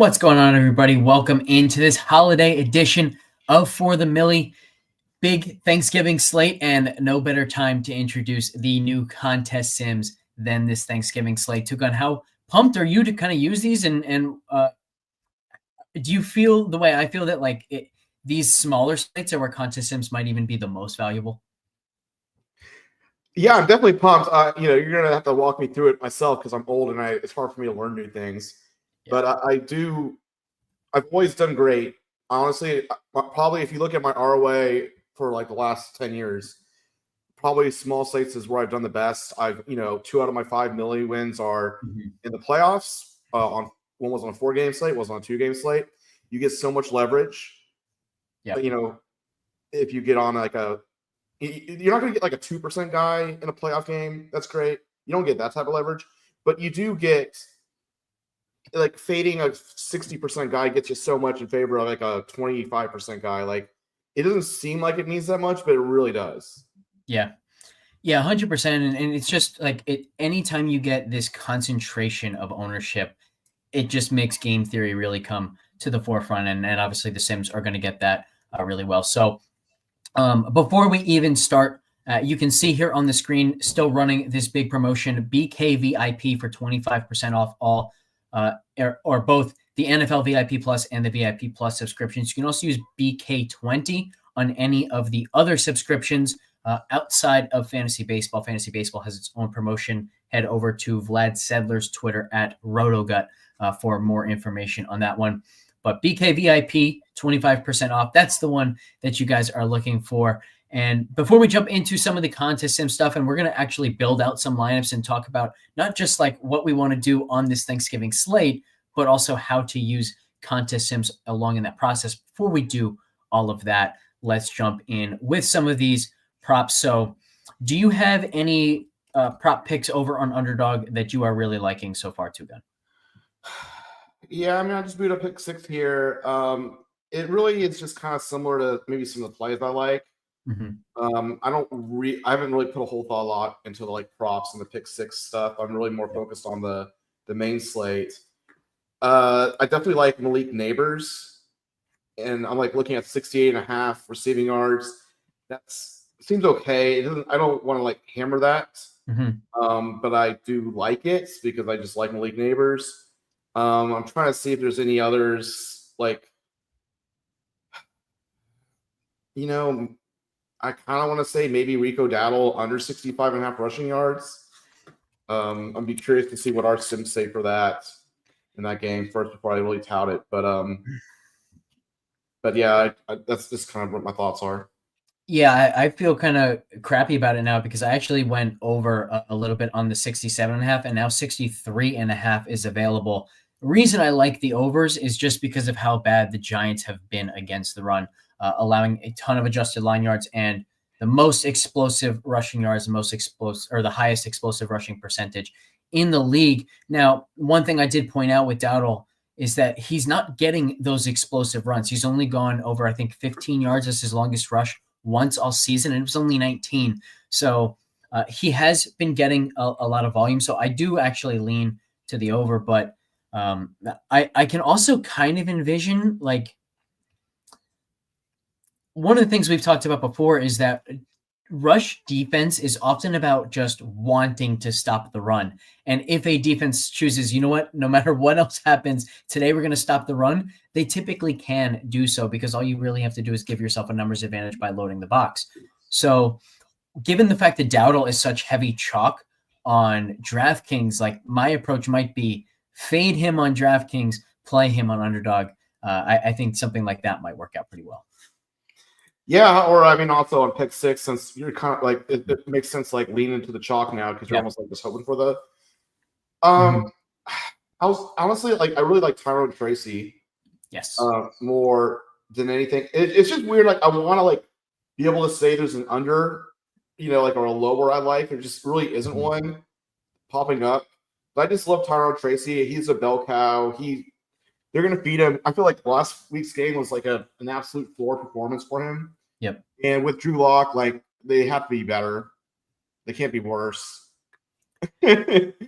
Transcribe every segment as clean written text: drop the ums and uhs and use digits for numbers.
What's going on, everybody? Welcome into this holiday edition of For the Millie. Big Thanksgiving slate, and no better time to introduce the new contest sims than this Thanksgiving slate. TwoGun, how pumped are you to kind of use these? And do you feel the way I feel that these smaller slates are where contest sims might even be the most valuable? Yeah, I'm definitely pumped. You're gonna have to walk me through it myself because I'm old and it's hard for me to learn new things. Yeah. But I've always done great. Honestly, probably if you look at my ROA for like the last 10 years, probably small slates is where I've done the best. 2 out of my 5 milli wins are in the playoffs. One was on a 4-game slate, was on a 2-game slate. You get so much leverage. Yeah. But, if you get on you're not going to get like a 2% guy in a playoff game. That's great. You don't get that type of leverage, but you do get like fading a 60% guy gets you so much in favor of like a 25% guy. Like it doesn't seem like it means that much, but it really does. Yeah. Yeah, 100%. And it's just like anytime you get this concentration of ownership, it just makes game theory really come to the forefront. And obviously the Sims are going to get that really well. So before we even start, you can see here on the screen still running this big promotion, BKVIP for 25% off all or both the NFL VIP Plus and the VIP Plus subscriptions. You can also use BK20 on any of the other subscriptions outside of Fantasy Baseball. Fantasy Baseball has its own promotion. Head over to Vlad Sedler's Twitter at RotoGut for more information on that one. But BKVIP, 25% off. That's the one that you guys are looking for. And before we jump into some of the contest sim stuff, and we're going to actually build out some lineups and talk about not just like what we want to do on this Thanksgiving slate, but also how to use contest sims along in that process. Before we do all of that, let's jump in with some of these props. So do you have any prop picks over on Underdog that you are really liking so far, TwoGun? Yeah, I mean, I just boot up pick 6 here. It really is just kind of similar to maybe some of the plays I like. Mm-hmm. I haven't really put a whole lot into the like props and the pick 6 stuff. I'm really more focused on the main slate. I definitely like Malik Neighbors, and I'm like looking at 68.5 receiving yards. That seems okay. I don't want to like hammer that, but I do like it because I just like Malik Neighbors. I'm trying to see if there's any others like, I kind of want to say maybe Rico Dowdle under 65.5 rushing yards. I'd be curious to see what our sims say for that in that game first before I really tout it. But yeah, that's just kind of what my thoughts are. Yeah, I feel kind of crappy about it now because I actually went over a little bit on the 67.5, and now 63.5 is available. The reason I like the overs is just because of how bad the Giants have been against the run, allowing a ton of adjusted line yards and the most explosive rushing yards, the highest explosive rushing percentage in the league. Now, one thing I did point out with Dowdle is that he's not getting those explosive runs. He's only gone over, I think, 15 yards as his longest rush once all season, and it was only 19. So he has been getting a lot of volume. So I do actually lean to the over, but I can also kind of envision like one of the things we've talked about before is that rush defense is often about just wanting to stop the run. And if a defense chooses, you know what, no matter what else happens, today we're going to stop the run, they typically can do so because all you really have to do is give yourself a numbers advantage by loading the box. So given the fact that Dowdle is such heavy chalk on DraftKings, like my approach might be fade him on DraftKings, play him on Underdog. I think something like that might work out pretty well. Yeah, or I mean, also on pick 6, since you're kind of like it makes sense like lean into the chalk now because you're almost like just hoping for the. I was honestly like I really like Tyrone Tracy. Yes. More than anything, it's just weird. Like I want to like be able to say there's an under, or a lower I like. There just really isn't one popping up. But I just love Tyrone Tracy. He's a bell cow. They're going to feed him. I feel like last week's game was like an absolute floor performance for him. Yep. And with Drew Lock, like they have to be better. They can't be worse.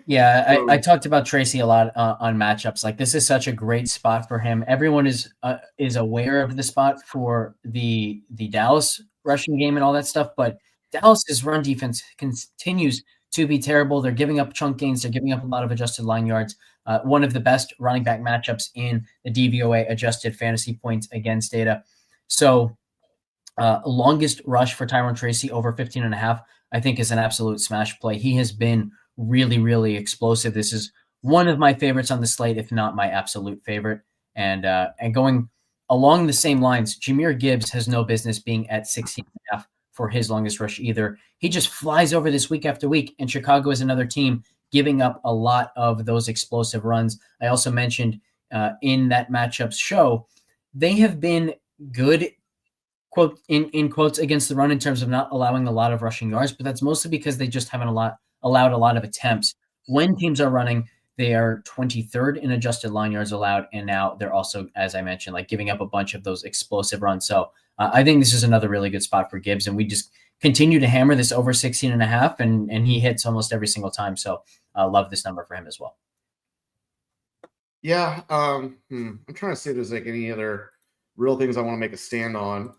Yeah, I talked about Tracy a lot on matchups. Like this is such a great spot for him. Everyone is aware of the spot for the Dallas rushing game and all that stuff, but Dallas's run defense continues to be terrible. They're giving up chunk gains. They're giving up a lot of adjusted line yards. One of the best running back matchups in the DVOA adjusted fantasy points against data. So longest rush for Tyron Tracy over 15.5, I think is an absolute smash play. He has been really, really explosive. This is one of my favorites on the slate, if not my absolute favorite. And going along the same lines, Jahmyr Gibbs has no business being at 16.5 for his longest rush either. He just flies over this week after week, and Chicago is another team giving up a lot of those explosive runs. I also mentioned in that matchups show, they have been good quote in quotes against the run in terms of not allowing a lot of rushing yards, but that's mostly because they just haven't allowed a lot of attempts. When teams are running, they are 23rd in adjusted line yards allowed, and now they're also, as I mentioned, like giving up a bunch of those explosive runs. So I think this is another really good spot for Gibbs, and we just continue to hammer this over 16.5, and he hits almost every single time. So I love this number for him as well. Yeah, I'm trying to see if there's like any other real things I want to make a stand on.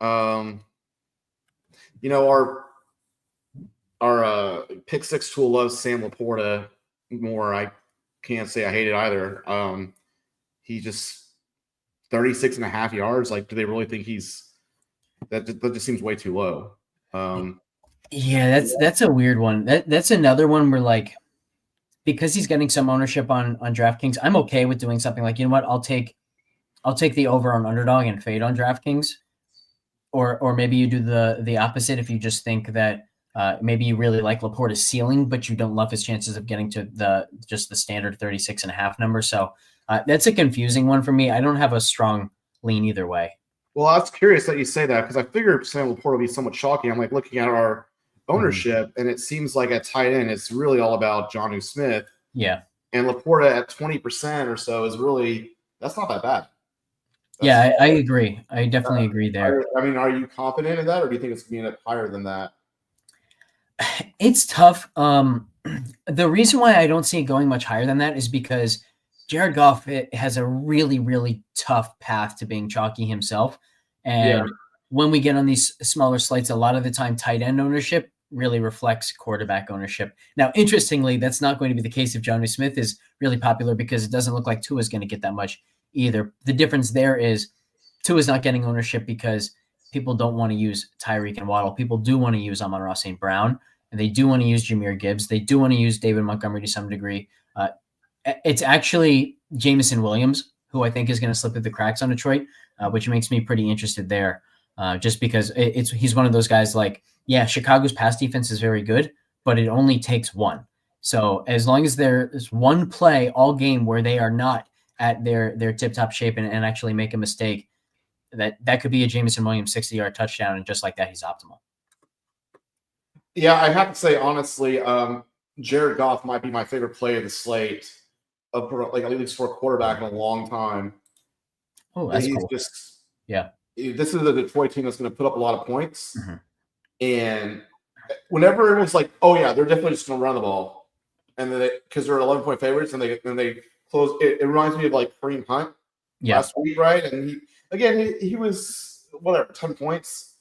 Our pick six tool loves Sam Laporta more. I can't say I hate it either. He just 36.5 yards. Like, do they really think that just seems way too low? Yeah, that's a weird one. That's another one where like, because he's getting some ownership on DraftKings, I'm okay with doing something like, you know what, I'll take the over on underdog and fade on DraftKings. Or maybe you do the opposite if you just think that maybe you really like Laporta's ceiling, but you don't love his chances of getting to the standard 36.5 number. So that's a confusing one for me. I don't have a strong lean either way. Well, I was curious that you say that because I figured Sam Laporta would be somewhat shocking. I'm like looking at our ownership, and it seems like at tight end, it's really all about Jonnu Smith. Yeah. And Laporta at 20% or so is really, that's not that bad. I agree. I definitely agree there. I mean, are you confident in that, or do you think it's going to be higher than that? It's tough. The reason why I don't see it going much higher than that is because Jared Goff has a really, really tough path to being chalky himself. And when we get on these smaller slates, a lot of the time tight end ownership really reflects quarterback ownership. Now, interestingly, that's not going to be the case if Jonnu Smith is really popular because it doesn't look like Tua is going to get that much either. The difference there is Tua is not getting ownership because people don't want to use Tyreek and Waddle. People do want to use Amon-Ra St. Brown, and they do want to use Jahmyr Gibbs. They do want to use David Montgomery to some degree. It's actually Jameson Williams, who I think is going to slip through the cracks on Detroit, which makes me pretty interested there, just because he's one of those guys like, yeah, Chicago's pass defense is very good, but it only takes one. So as long as there's one play all game where they are not at their tip-top shape and actually make a mistake, that could be a Jameson Williams 60-yard touchdown, and just like that, he's optimal. Yeah, I have to say, honestly, Jared Goff might be my favorite play of the slate, like at least for a quarterback in a long time. Oh, that's cool. This is a Detroit team that's going to put up a lot of points. Mm-hmm. And whenever it was like, oh, yeah, they're definitely just going to run the ball, and then because they're 11-point favorites, and they close. It reminds me of like Kareem Hunt last week, right? And he was whatever 10 points.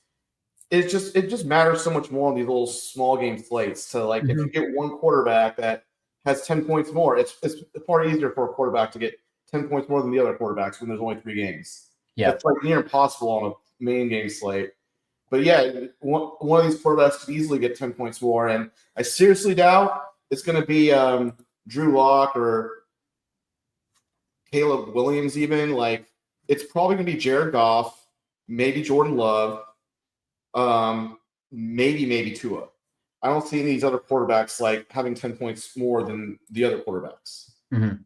It just matters so much more on these little small game slates. So like if you get one quarterback that has 10 points more, it's far easier for a quarterback to get 10 points more than the other quarterbacks when there's only 3 games. Yeah, it's like near impossible on a main game slate. But yeah, one of these quarterbacks could easily get 10 points more, and I seriously doubt it's going to be Drew Lock or Caleb Williams even. Like, it's probably going to be Jared Goff, maybe Jordan Love, maybe Tua. I don't see any of these other quarterbacks like having 10 points more than the other quarterbacks. Mm-hmm.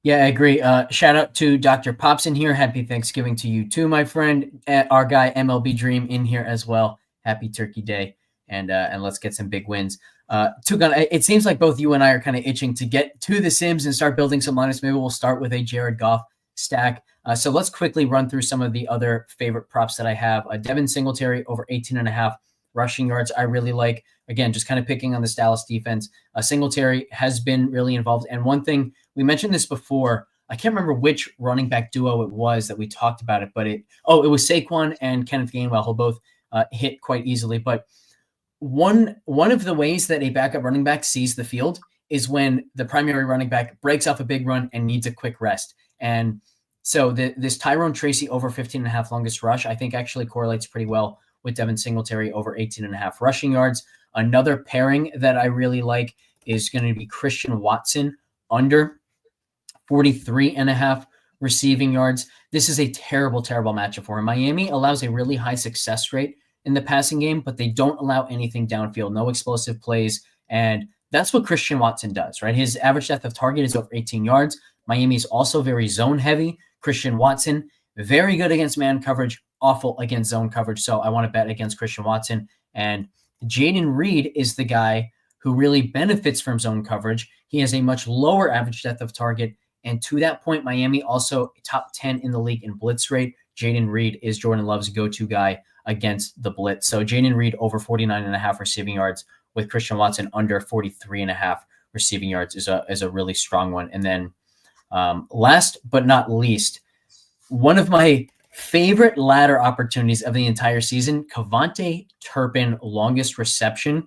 Yeah, I agree. Shout out to Dr. Pops in here. Happy Thanksgiving to you too, my friend. Our guy MLB Dream in here as well. Happy Turkey Day, and let's get some big wins. TwoGun, it seems like both you and I are kind of itching to get to the Sims and start building some lineups. Maybe we'll start with a Jared Goff stack. So let's quickly run through some of the other favorite props that I have. Devin Singletary over 18.5 rushing yards I really like. Again, just kind of picking on this Dallas defense. Singletary has been really involved. And one thing, we mentioned this before, I can't remember which running back duo it was that we talked about it, but it was Saquon and Kenneth Gainwell, who both hit quite easily. But one of the ways that a backup running back sees the field is when the primary running back breaks off a big run and needs a quick rest. And so this Tyrone Tracy over 15.5 longest rush, I think actually correlates pretty well with Devin Singletary over 18.5 rushing yards. Another pairing that I really like is going to be Christian Watson under 43.5 receiving yards. This is a terrible, terrible matchup for him. Miami allows a really high success rate in the passing game, but they don't allow anything downfield, no explosive plays. And that's what Christian Watson does, right? His average depth of target is over 18 yards. Miami is also very zone heavy. Christian Watson, very good against man coverage, awful against zone coverage. So I want to bet against Christian Watson. And Jaden Reed is the guy who really benefits from zone coverage. He has a much lower average depth of target. And to that point, Miami also top 10 in the league in blitz rate. Jaden Reed is Jordan Love's go-to guy against the blitz. So Jaden Reed over 49.5 receiving yards with Christian Watson under 43.5 receiving yards is a really strong one. And then last but not least, one of my favorite ladder opportunities of the entire season, Kevontae Turpin, longest reception.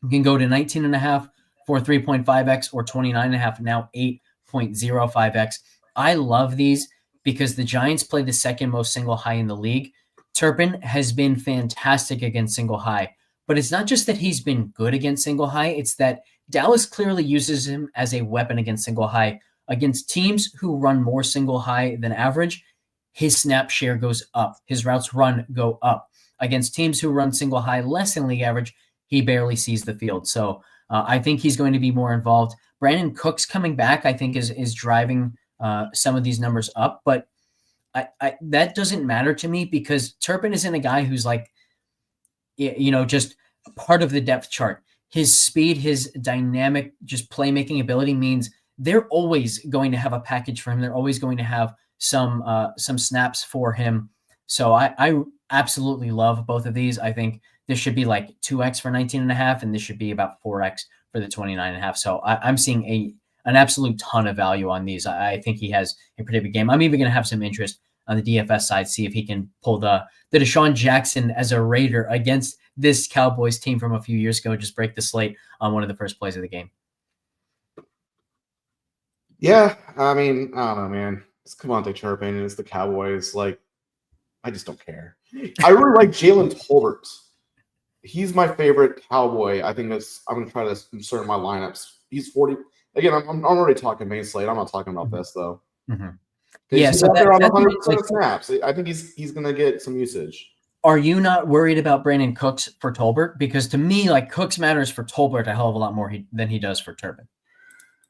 You can go to 19.5 for 3.5x or 29.5, now 8.05x. I love these because the Giants play the second most single high in the league. Turpin has been fantastic against single high, but it's not just that he's been good against single high. It's that Dallas clearly uses him as a weapon against single high. Against teams who run more single high than average, his snap share goes up. His routes run go up. Against teams who run single high less than league average, he barely sees the field. So I think he's going to be more involved. Brandon Cooks coming back, I think, is driving some of these numbers up. But I that doesn't matter to me because Turpin isn't a guy who's like, just part of the depth chart. His speed, his dynamic, just playmaking ability means they're always going to have a package for him. They're always going to have some snaps for him. So I absolutely love both of these. I think this should be like 2x for 19.5, and this should be about 4x for the 29.5. So I'm seeing an absolute ton of value on these. I think he has a pretty big game. I'm even going to have some interest on the DFS side, see if he can pull the Deshaun Jackson as a Raider against this Cowboys team from a few years ago, just break the slate on one of the first plays of the game. Yeah, I mean, I don't know, man. It's Kevontae Turpin and it's the Cowboys. Like, I just don't care. I really like Jalen Tolbert. He's my favorite Cowboy. I think I'm going to try to insert in my lineups. He's 40. Again, I'm already talking main slate. I'm not talking about this, though. Mm-hmm. Yeah, he's so out there on that's 100% of snaps. I think he's going to get some usage. Are you not worried about Brandon Cooks for Tolbert? Because to me, like, Cooks matters for Tolbert a hell of a lot more than he does for Turpin.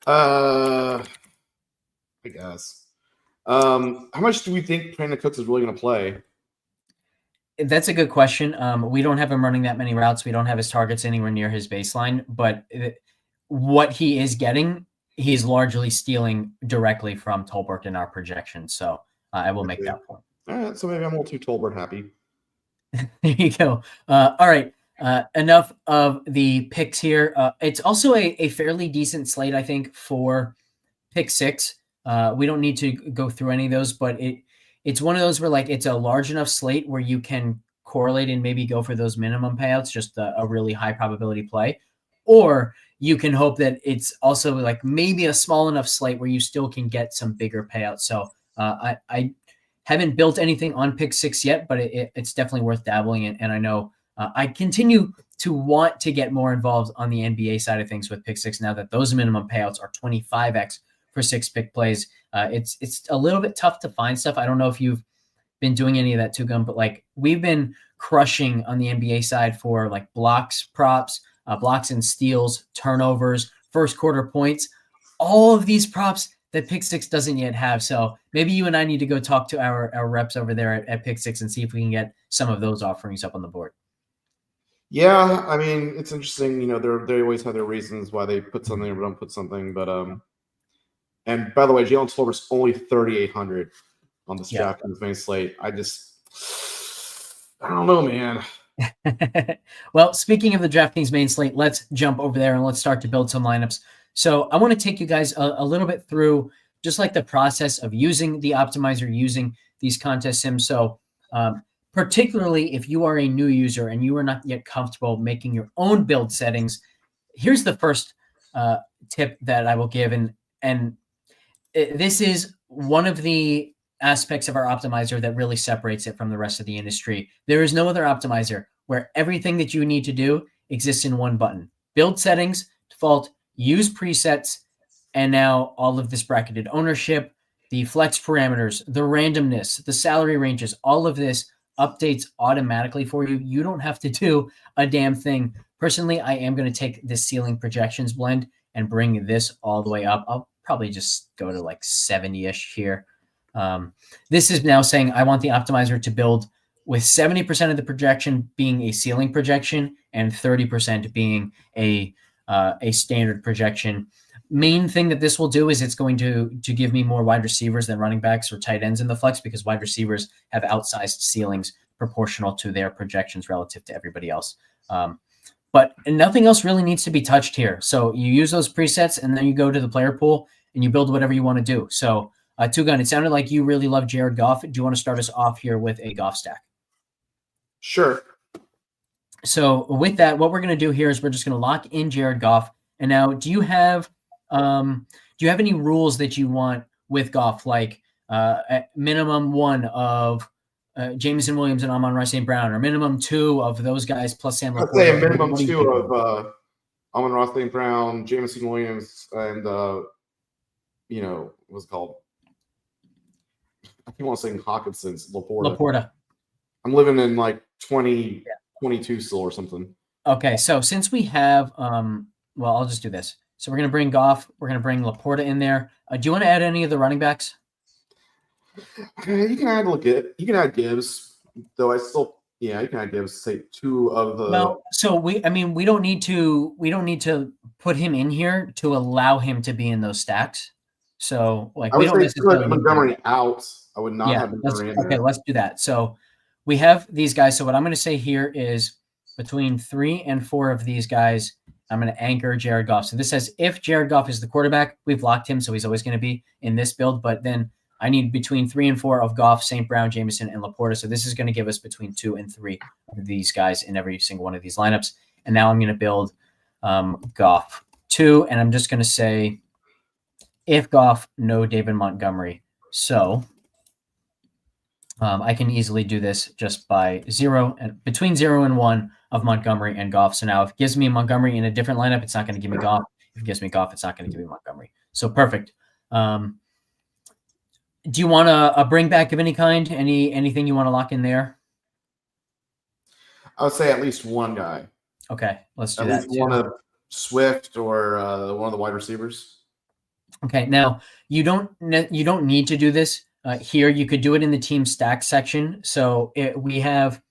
I guess. How much do we think Brandon Cooks is really going to play? That's a good question. We don't have him running that many routes. We don't have his targets anywhere near his baseline. But what he is getting, he's largely stealing directly from Tolbert in our projections. So I will make that point. All right, so maybe I'm a little too Tolbert happy. There you go. All right. Enough of the picks here. It's also a fairly decent slate, I think, for pick six. We don't need to go through any of those, but it's one of those where like it's a large enough slate where you can correlate and maybe go for those minimum payouts, just a really high probability play. Or you can hope that it's also like maybe a small enough slate where you still can get some bigger payouts. So I haven't built anything on pick six yet, but it's definitely worth dabbling in. And I know I continue to want to get more involved on the NBA side of things with pick six now that those minimum payouts are 25x for 6 pick plays. It's a little bit tough to find stuff. I don't know if you've been doing any of that TwoGun, but like we've been crushing on the NBA side for like blocks, props, blocks and steals, turnovers, first quarter points, all of these props that Pick Six doesn't yet have. So maybe you and I need to go talk to our reps over there at Pick Six and see if we can get some of those offerings up on the board. Yeah, I mean, it's interesting. They always have their reasons why they put something or don't put something. But and by the way, Jalen Tolbert's only 3,800 on this DraftKings main slate. I don't know, man. Well, speaking of the DraftKings main slate, let's jump over there and let's start to build some lineups. So I want to take you guys a little bit through just like the process of using the optimizer, using these contest sims. So particularly if you are a new user and you are not yet comfortable making your own build settings, here's the first tip that I will give. And this is one of the aspects of our optimizer that really separates it from the rest of the industry. There is no other optimizer where everything that you need to do exists in one button. Build settings, default, use presets, and now all of this bracketed ownership, the flex parameters, the randomness, the salary ranges, all of this updates automatically for you. You don't have to do a damn thing. Personally, I am going to take this ceiling projections blend and bring this all the way up. I'll probably just go to like 70-ish here. This is now saying I want the optimizer to build with 70% of the projection being a ceiling projection and 30% being a standard projection. Main thing that this will do is it's going to give me more wide receivers than running backs or tight ends in the flex, because wide receivers have outsized ceilings proportional to their projections relative to everybody else. But nothing else really needs to be touched here. So you use those presets and then you go to the player pool and you build whatever you want to do. So TwoGun, it sounded like you really love Jared Goff. Do you want to start us off here with a Goff stack? Sure. So with that, what we're going to do here is we're just going to lock in Jared Goff. And now, do you have any rules that you want with Goff, like at minimum 1 of Jameson Williams and Amon-Ra St. Brown, or minimum 2 of those guys plus Sam I'd LaPorta? say a minimum 2 of Amon-Ra St. Brown, Jameson Williams, and what's it called? I keep on saying Hawkinson's LaPorta. I'm living in like 2022 still or something. Okay, so since we have, well, I'll just do this. So we're going to bring Goff. We're going to bring LaPorta in there. Do you want to add any of the running backs? You can add Gibbs, though I still, you can add Gibbs, say 2 of the. Well, so we don't need to put him in here to allow him to be in those stacks. So like, we don't necessarily put Montgomery out. I would not have Montgomery in there. Okay, let's do that. So we have these guys. So what I'm going to say here is between 3 and 4 of these guys, I'm going to anchor Jared Goff. So this says if Jared Goff is the quarterback, we've locked him, so he's always going to be in this build. But then I need between 3 and 4 of Goff, St. Brown, Jameson, and LaPorta. So this is going to give us between 2 and 3 of these guys in every single one of these lineups. And now I'm going to build Goff 2, and I'm just going to say if Goff, no David Montgomery. So I can easily do this just by between 0 and 1 of Montgomery and Goff. So now if it gives me Montgomery in a different lineup, it's not going to give me Goff. If it gives me Goff, it's not going to give me Montgomery. So perfect. Do you want a bring back of any kind? Anything you want to lock in there? I would say at least one guy. Okay, let's do at that. At least one of Swift or one of the wide receivers. Okay, now you don't need to do this here. You could do it in the team stack section. So we have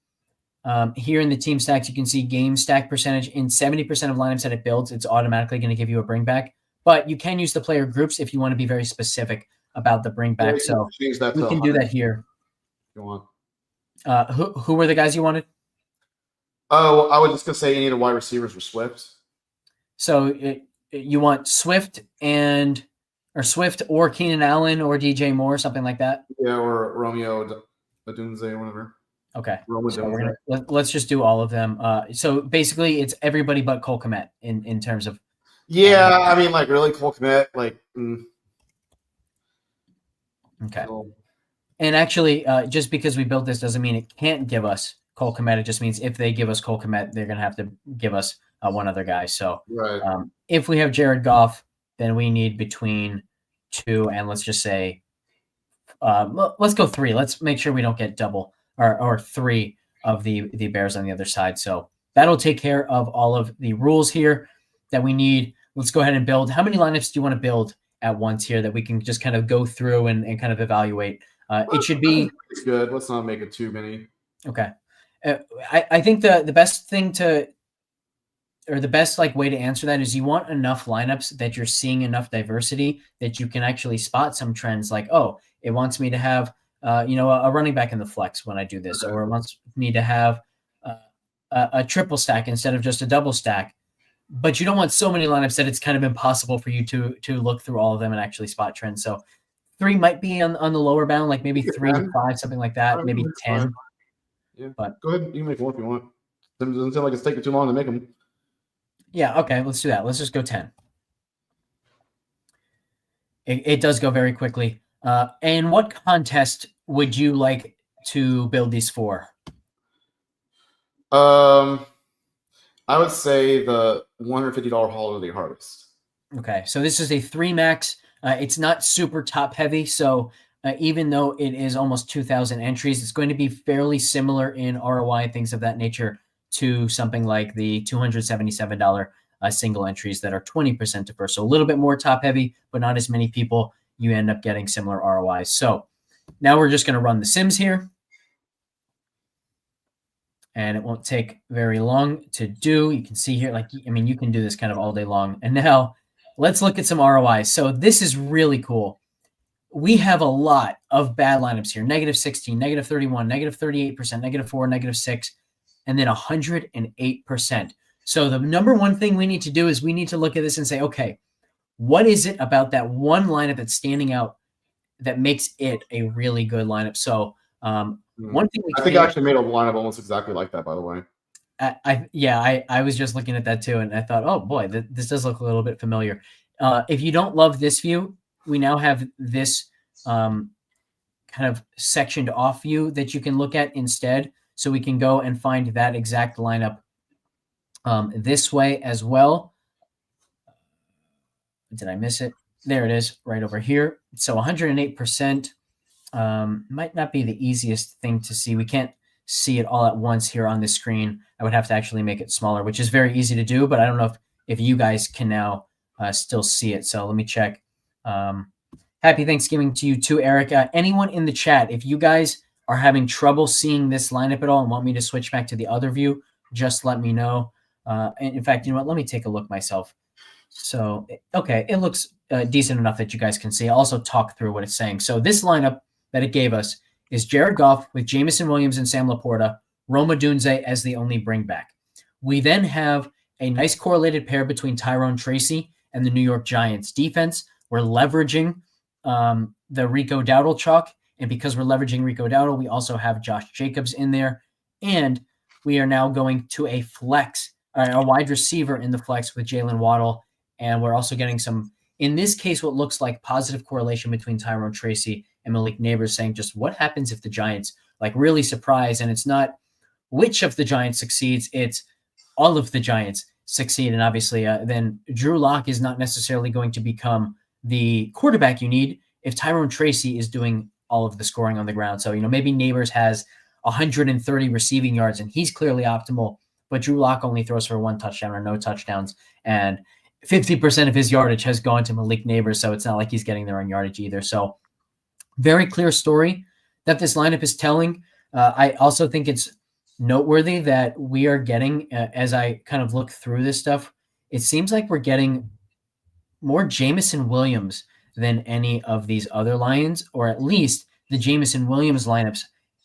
here in the team stacks, you can see game stack percentage. In 70% of lineups that it builds, it's automatically going to give you a bring back. But you can use the player groups if you want to be very specific about the bring back. So we can do that here. You want? Who were the guys you wanted? Oh, I was just going to say any of the wide receivers were Swift. So you want Swift or Keenan Allen or DJ Moore, something like that? Yeah, or Romeo Odunze or whatever. Okay. So let's just do all of them. So basically it's everybody but Cole Kmet in terms of. Yeah, I mean, like really Cole Kmet, like. Okay. And actually, just because we built this doesn't mean it can't give us Cole Kmet. It just means if they give us Cole Kmet, they're going to have to give us one other guy. So right. If we have Jared Goff, then we need between 2 and let's just say, let's go 3. Let's make sure we don't get double or 3 of the Bears on the other side. So that'll take care of all of the rules here that we need. Let's go ahead and build. How many lineups do you want to build at once here that we can just kind of go through and kind of evaluate? It should be it's good. Let's not make it too many. Okay. I think the best thing the best way to answer that is you want enough lineups that you're seeing enough diversity that you can actually spot some trends like, oh, it wants me to have, a running back in the flex when I do this, or it wants me to have a triple stack instead of just a double stack. But you don't want so many lineups that it's kind of impossible for you to look through all of them and actually spot trends. So 3 might be on the lower bound, like maybe 3 to 5, something like that, maybe 10. Yeah, but go ahead. You can make one if you want. It doesn't sound like it's taking too long to make them. Yeah, okay, let's do that. Let's just go 10. It does go very quickly. And what contest would you like to build these for? I would say the $150 Holiday Harvest. Okay, so this is a 3 max. It's not super top heavy, so even though it is almost 2,000 entries, it's going to be fairly similar in ROI, things of that nature, to something like the $277 single entries that are 20% diverse. So a little bit more top heavy, but not as many people. You end up getting similar ROIs. So now we're just going to run the Sims here. And it won't take very long to do. You can see here, you can do this kind of all day long. And now let's look at some ROIs. So this is really cool. We have a lot of bad lineups here. -16, -31, -38%, -4, -6, and then 108%. So the number one thing we need to do is we need to look at this and say, okay, what is it about that one lineup that's standing out that makes it a really good lineup? So one thing I think I actually made a lineup almost exactly like that, by the way. I was just looking at that too, and I thought, oh boy, this does look a little bit familiar. If you don't love this view, we now have this kind of sectioned off view that you can look at instead. So we can go and find that exact lineup this way as well. Did I miss it? There it is, right over here. So 108%. Might not be the easiest thing to see. We can't see it all at once here on the screen. I would have to actually make it smaller, which is very easy to do, but I don't know if you guys can now still see it. So let me check. Happy Thanksgiving to you too, Erica. Anyone in the chat, if you guys are having trouble seeing this lineup at all and want me to switch back to the other view, just let me know. And in fact, you know what? Let me take a look myself. So, okay, it looks decent enough that you guys can see. I'll also talk through what it's saying. So this lineup that it gave us is Jared Goff with Jameson Williams and Sam Laporta, Rome Odunze as the only bringback. We then have a nice correlated pair between Tyrone Tracy and the New York Giants defense. We're leveraging the Rico Dowdle chalk, and because we're leveraging Rico Dowdle, we also have Josh Jacobs in there, and we are now going to a flex, a wide receiver in the flex with Jalen Waddle, and we're also getting some, in this case, what looks like positive correlation between Tyrone Tracy and Malik Neighbors, saying just what happens if the Giants really surprise, and it's not which of the Giants succeeds, it's all of the Giants succeed. And obviously then Drew Lock is not necessarily going to become the quarterback you need if Tyrone Tracy is doing all of the scoring on the ground. So, maybe Neighbors has 130 receiving yards and he's clearly optimal, but Drew Lock only throws for 1 touchdown or no touchdowns. And 50% of his yardage has gone to Malik Neighbors. So it's not like he's getting their own yardage either. So very clear story that this lineup is telling. I also think it's noteworthy that we are getting, as I kind of look through this stuff, it seems like we're getting more Jameson Williams than any of these other Lions, or at least the Jameson Williams lineups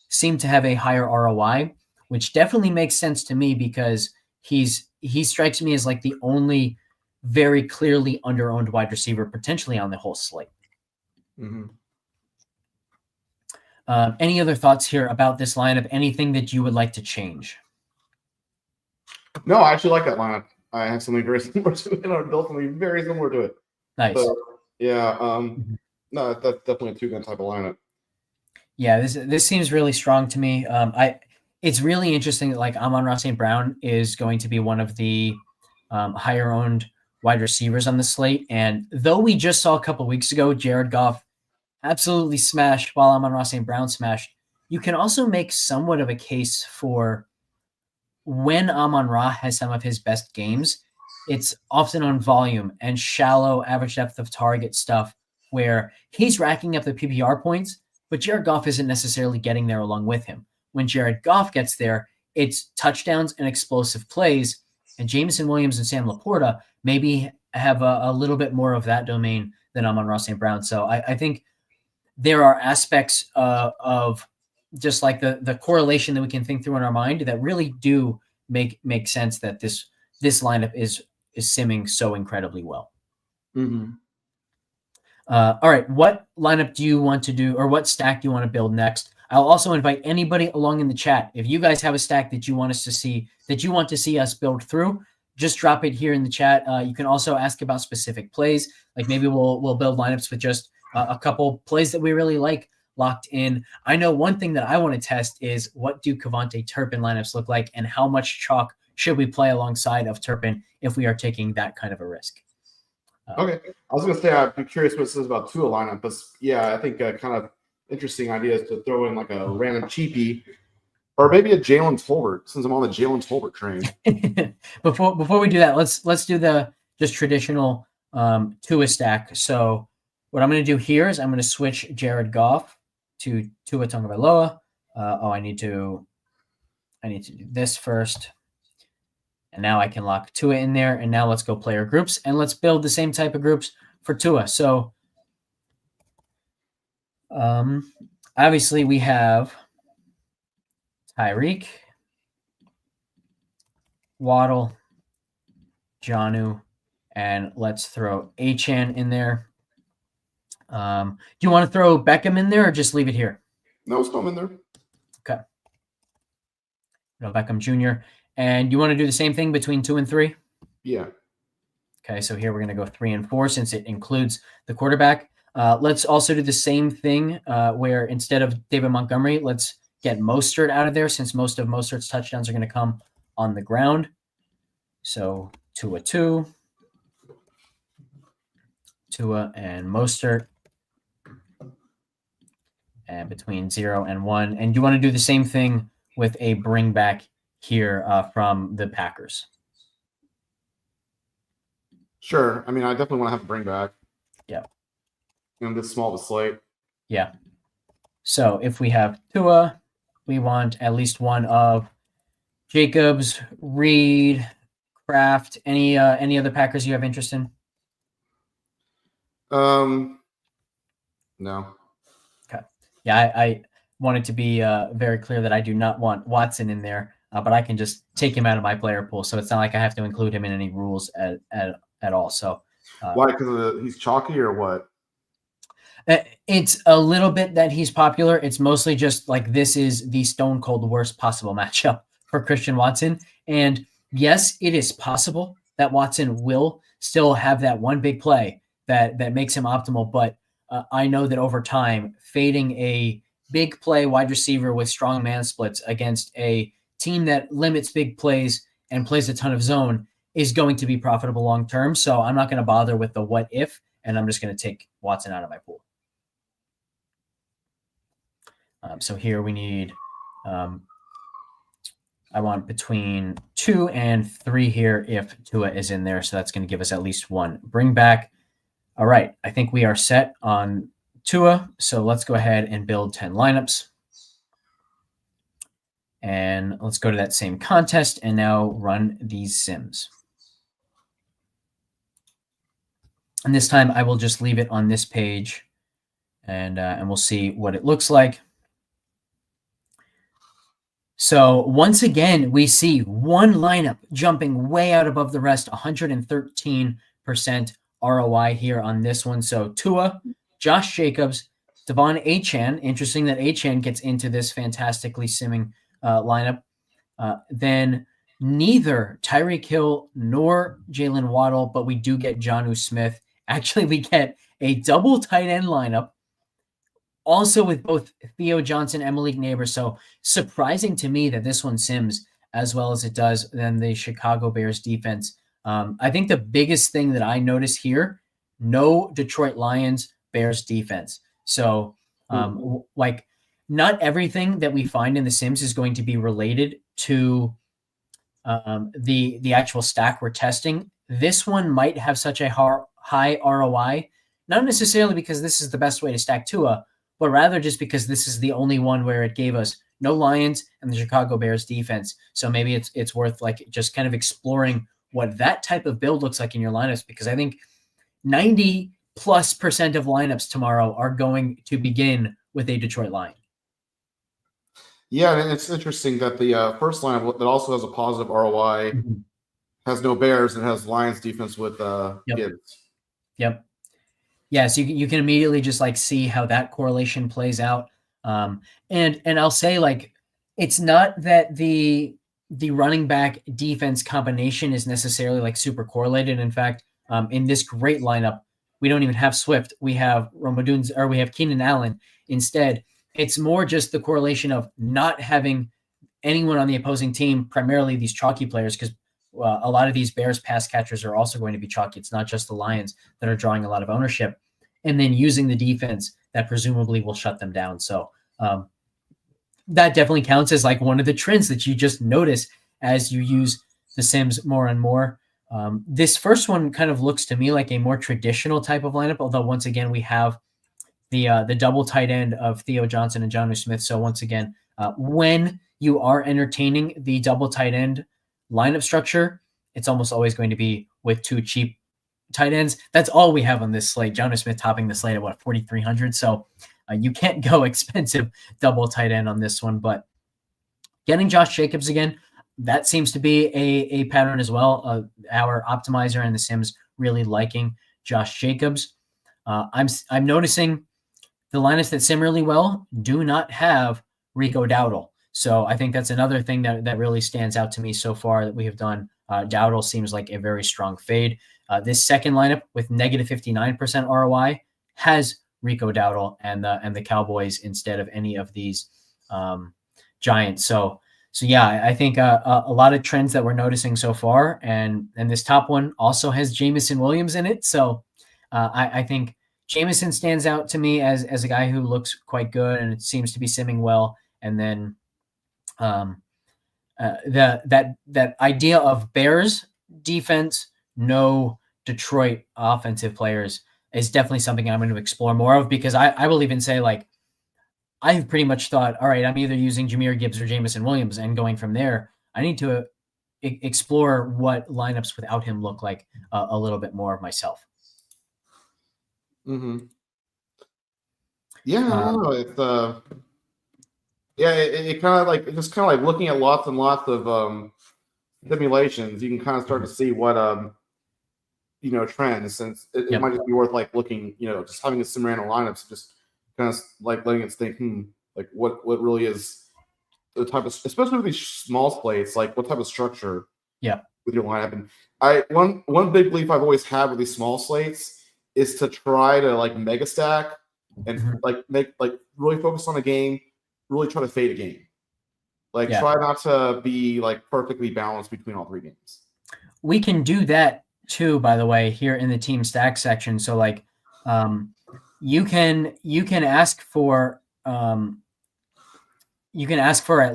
seem to have a higher ROI, which definitely makes sense to me because he strikes me as the only very clearly under-owned wide receiver potentially on the whole slate. Mm-hmm. Any other thoughts here about this lineup? Anything that you would like to change? No, I actually like that lineup. I have something very similar to it. I built something very similar to it. Nice. So, yeah. No, that's definitely a two-gun type of lineup. Yeah, this seems really strong to me. It's really interesting that Amon-Ra St. Brown is going to be one of the higher owned wide receivers on the slate. And though we just saw a couple weeks ago Jared Goff absolutely smashed while Amon-Ra St. Brown smashed, you can also make somewhat of a case for when Amon-Ra has some of his best games, it's often on volume and shallow average depth of target stuff where he's racking up the PPR points, but Jared Goff isn't necessarily getting there along with him. When Jared Goff gets there, it's touchdowns and explosive plays, and Jameson Williams and Sam Laporta maybe have a little bit more of that domain than Amon-Ra St. Brown. So I think there are aspects of just the correlation that we can think through in our mind that really do make sense that this lineup is simming so incredibly well. Mm-hmm. All right, what lineup do you want to do, or what stack do you want to build next? I'll also invite anybody along in the chat. If you guys have a stack that you want us to see, that you want to see us build through, just drop it here in the chat. You can also ask about specific plays. Like maybe we'll build lineups with just a couple plays that we really like locked in. I know one thing that I want to test is what do Cavante Turpin lineups look like, and how much chalk should we play alongside of Turpin if we are taking that kind of a risk. Okay. I was going to say, I'd be curious what it says about Tua lineup, but yeah, I think kind of interesting idea is to throw in like a random cheapie or maybe a Jalen Tolbert, since I'm on the Jalen Tolbert train. Before we do that, let's do the just traditional Tua stack. So what I'm going to do here is I'm going to switch Jared Goff to Tua Tagovailoa. I need to do this first. And now I can lock Tua in there. And now let's go player groups, and let's build the same type of groups for Tua. So obviously we have Tyreek, Waddle, Jonnu, and let's throw Achane in there. Do you want to throw Beckham in there or just leave it here? No, it's not in there. Okay. No, Beckham Jr. And you want to do the same thing between 2 and 3? Yeah. Okay, so here we're going to go 3 and 4 since it includes the quarterback. Let's also do the same thing where instead of David Montgomery, let's get Mostert out of there since most of Mostert's touchdowns are going to come on the ground. So Tua 2, Tua and Mostert, and between 0 and 1. And you want to do the same thing with a bring back here from the Packers. Sure. I mean, I definitely want to have a bring back. Yeah. This small of a slate. Yeah. So if we have Tua, we want at least one of Jacobs, Reed, Kraft. Any other Packers you have interest in? No. Okay. Yeah, I wanted to be very clear that I do not want Watson in there, but I can just take him out of my player pool, so it's not like I have to include him in any rules at all. So why? Because he's chalky or what? It's a little bit that he's popular. It's mostly just like this is the stone cold worst possible matchup for Christian Watson. And yes, it is possible that Watson will still have that one big play that makes him optimal. But I know that over time, fading a big play wide receiver with strong man splits against a team that limits big plays and plays a ton of zone is going to be profitable long term. So I'm not going to bother with the what if, and I'm just going to take Watson out of my pool. So here we need, I want between 2 and 3 here if Tua is in there. So that's going to give us at least one bring back. All right. I think we are set on Tua. So let's go ahead and build 10 lineups. And let's go to that same contest and now run these sims. And this time I will just leave it on this page and we'll see what it looks like. So once again, we see one lineup jumping way out above the rest, 113% ROI here on this one. So Tua, Josh Jacobs, Devon Achane. Interesting that Achane gets into this fantastically simming lineup. Then neither Tyreek Hill nor Jalen Waddle, but we do get Jonnu Smith. Actually, we get a double tight end lineup. Also with both Theo Johnson and Malik Neighbors. So surprising to me that this one sims as well as it does than the Chicago Bears defense. I think the biggest thing that I notice here, no Detroit Lions Bears defense. So like not everything that we find in the sims is going to be related to the actual stack we're testing. This one might have such a high ROI, not necessarily because this is the best way to stack Tua, but rather just because this is the only one where it gave us no Lions and the Chicago Bears defense. So maybe it's worth like just kind of exploring what that type of build looks like in your lineups, because I think 90+% of lineups tomorrow are going to begin with a Detroit Lion. Yeah, and it's interesting that the first lineup that also has a positive ROI has no Bears and has Lions defense with Yep. Gibbs. Yep. Yeah, so you can immediately just like see how that correlation plays out. And I'll say like it's not that the running back defense combination is necessarily like super correlated. In fact, in this great lineup, we don't even have Swift. We have Romadunes or we have Keenan Allen instead. It's more just the correlation of not having anyone on the opposing team, primarily these chalky players, because a lot of these Bears pass catchers are also going to be chalky. It's not just the Lions that are drawing a lot of ownership, and then using the defense that presumably will shut them down. So that definitely counts as like one of the trends that you just notice as you use the Sims more and more. This first one kind of looks to me like a more traditional type of lineup, although once again we have the double tight end of Theo Johnson and Jonnu Smith. So once again, when you are entertaining the double tight end lineup structure, it's almost always going to be with two cheap tight ends. That's all we have on this slate. Jonnu Smith topping the slate at what, 4,300. So you can't go expensive double tight end on this one. But getting Josh Jacobs again, that seems to be a pattern as well. Our optimizer and the Sims really liking Josh Jacobs. I'm noticing the lineups that sim really well do not have Rico Dowdle. So I think that's another thing that really stands out to me so far that we have done. Dowdle seems like a very strong fade. This second lineup with negative 59% ROI has Rico Dowdle and the Cowboys instead of any of these Giants. So yeah, I think a lot of trends that we're noticing so far, and this top one also has Jameson Williams in it. So I think Jameson stands out to me as a guy who looks quite good and it seems to be simming well. And then that idea of Bears defense, no Detroit offensive players is definitely something I'm going to explore more of, because I will even say like I've pretty much thought, all right, I'm either using Jahmyr Gibbs or Jameson Williams, and going from there, I need to explore what lineups without him look like a little bit more myself. Mm-hmm. Yeah, I don't know. It's it kind of like just kind of like looking at lots and lots of simulations. You can kind of start to see what trends, since it might just be worth like looking, just having a sim random lineups, just kind of like letting it think, like what really is the type of, especially with these small slates, like what type of structure with your lineup. And one big belief I've always had with these small slates is to try to like mega stack and like make like really focus on a game, really try to fade a game. Like try not to be like perfectly balanced between all three games. We can do that too, by the way, here in the team stack section. So like you can ask for at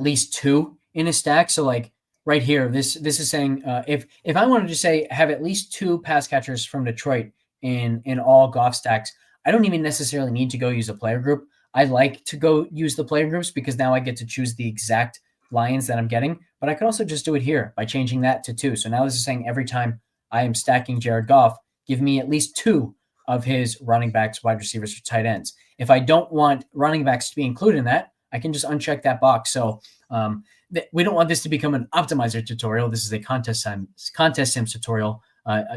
least two in a stack. So like right here, this is saying if I wanted to say have at least two pass catchers from Detroit in all Goff stacks, I don't even necessarily need to go use a player group. I like to go use the player groups because now I get to choose the exact Lions that I'm getting, but I could also just do it here by changing that to two. So now this is saying every time I am stacking Jared Goff, give me at least two of his running backs, wide receivers, or tight ends. If I don't want running backs to be included in that, I can just uncheck that box. So we don't want this to become an optimizer tutorial. This is a contest sims tutorial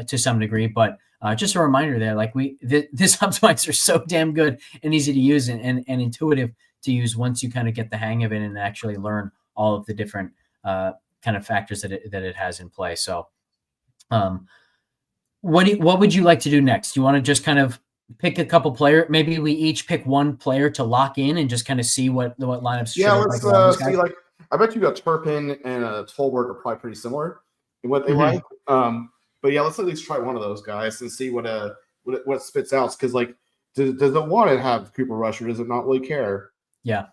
to some degree, but just a reminder there, like this optimizer is so damn good and easy to use and intuitive to use once you kind of get the hang of it and actually learn all of the different kind of factors that it has in play. So what would you like to do next? Do you want to just kind of pick a couple player? Maybe we each pick one player to lock in and just kind of see what lineups. Yeah, let's see. Like, I bet you got Turpin and Tolbert are probably pretty similar in what they like. But yeah, let's at least try one of those guys and see what spits out. Because like, does it want to have Cooper Rush, or does it not really care? Yeah.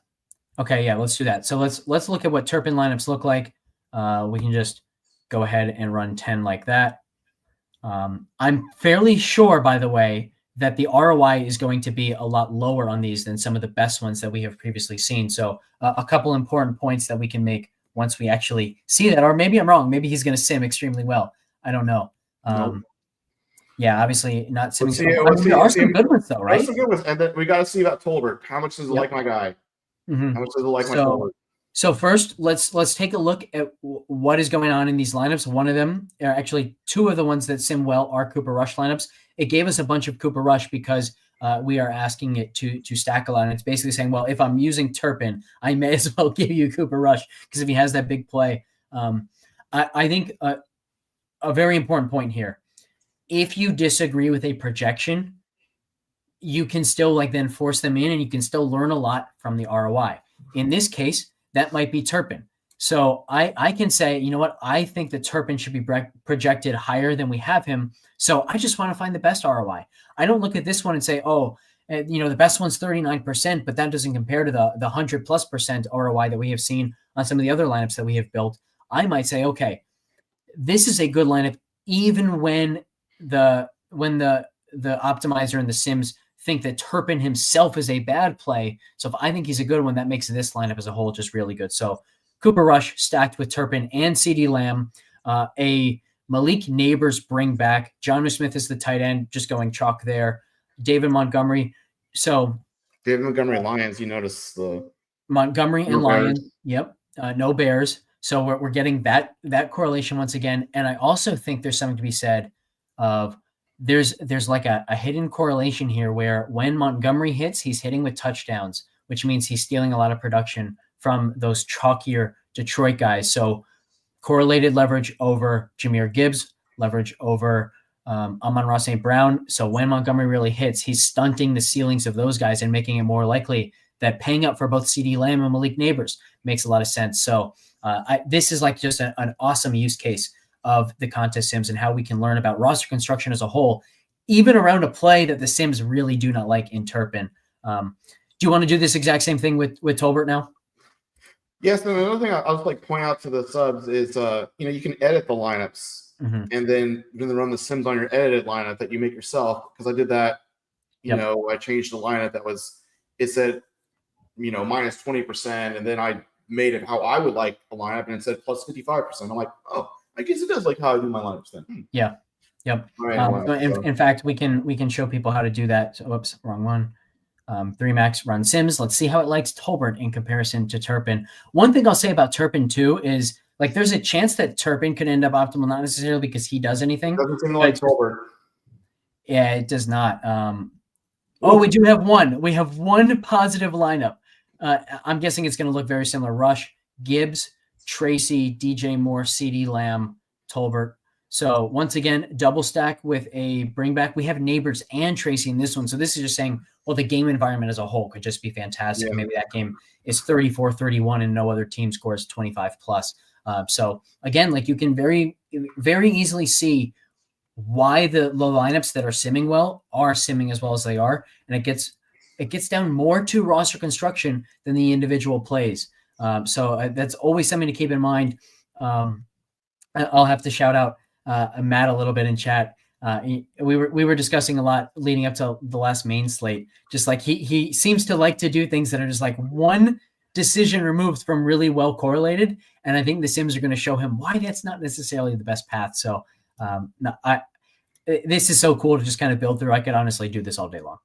Okay. Yeah. Let's do that. So let's look at what Turpin lineups look like. We can just go ahead and run 10 like that. I'm fairly sure, by the way, that the ROI is going to be a lot lower on these than some of the best ones that we have previously seen. So a couple important points that we can make once we actually see that, or maybe I'm wrong. Maybe he's going to sim extremely well. I don't know. Yeah, obviously not simming. There are some good ones though, right? Some good ones, and then we got to see about Tolbert. How much does it like my guy? How much does it like my Tolbert? So first, let's take a look at what is going on in these lineups. One of them, or actually two of the ones that sim well, are Cooper Rush lineups. It gave us a bunch of Cooper Rush because we are asking it to stack a lot. And it's basically saying, well, if I'm using Turpin, I may as well give you Cooper Rush because if he has that big play, I think a very important point here. If you disagree with a projection, you can still like then force them in and you can still learn a lot from the ROI. In this case, that might be Turpin. So I can say, you know what? I think that Turpin should be projected higher than we have him. So I just want to find the best ROI. I don't look at this one and say, oh, the best one's 39%, but that doesn't compare to the 100+% ROI that we have seen on some of the other lineups that we have built. I might say, okay, this is a good lineup, even when the optimizer and the sims think that Turpin himself is a bad play. So if I think he's a good one, that makes this lineup as a whole just really good. So Cooper Rush stacked with Turpin and CeeDee Lamb, a Malik Neighbors bring back. Jonnu Smith is the tight end, just going chalk there. David Montgomery. So David Montgomery Lions, you notice the Montgomery and Lions. Bears. Yep. No Bears. So we're getting that correlation once again. And I also think there's something to be said of there's like a hidden correlation here where when Montgomery hits, he's hitting with touchdowns, which means he's stealing a lot of production from those chalkier Detroit guys. So correlated leverage over Jahmyr Gibbs, leverage over Amon-Ra St. Brown. So when Montgomery really hits, he's stunting the ceilings of those guys and making it more likely that paying up for both CeeDee Lamb and Malik Neighbors makes a lot of sense. So this is like just an awesome use case of the contest sims and how we can learn about roster construction as a whole, even around a play that the sims really do not like in Turpin. Do you want to do this exact same thing with Tolbert now? Yes, and another thing I'll just like point out to the subs is you can edit the lineups and then you can run the sims on your edited lineup that you make yourself. Because I did that, I changed the lineup it said minus 20%, and then I made it how I would like a lineup, and it said plus 55%. I'm like, oh, I guess it does like how I do my lineups then. Yeah. Yep. Right, in fact, we can show people how to do that. So, whoops, wrong one. 3 max run sims. Let's see how it likes Tolbert in comparison to Turpin. One thing I'll say about Turpin too is like there's a chance that Turpin could end up optimal, not necessarily because he does anything. Doesn't seem like Tolbert. Yeah, it does not. We do have one. We have one positive lineup. I'm guessing it's going to look very similar. Rush, Gibbs, Tracy, DJ Moore, CeeDee Lamb, Tolbert. So once again, double stack with a bring back. We have Neighbors and Tracy in this one. So this is just saying, well, the game environment as a whole could just be fantastic. Yeah. Maybe that game is 34-31 and no other team scores 25 plus. So again, like you can very, very easily see why the lineups that are simming well are simming as well as they are. And it gets down more to roster construction than the individual plays. So that's always something to keep in mind. I'll have to shout out Matt a little bit in chat. We were discussing a lot leading up to the last main slate. Just like he seems to like to do things that are just like one decision removed from really well correlated. And I think the sims are going to show him why that's not necessarily the best path. So this is so cool to just kind of build through. I could honestly do this all day long.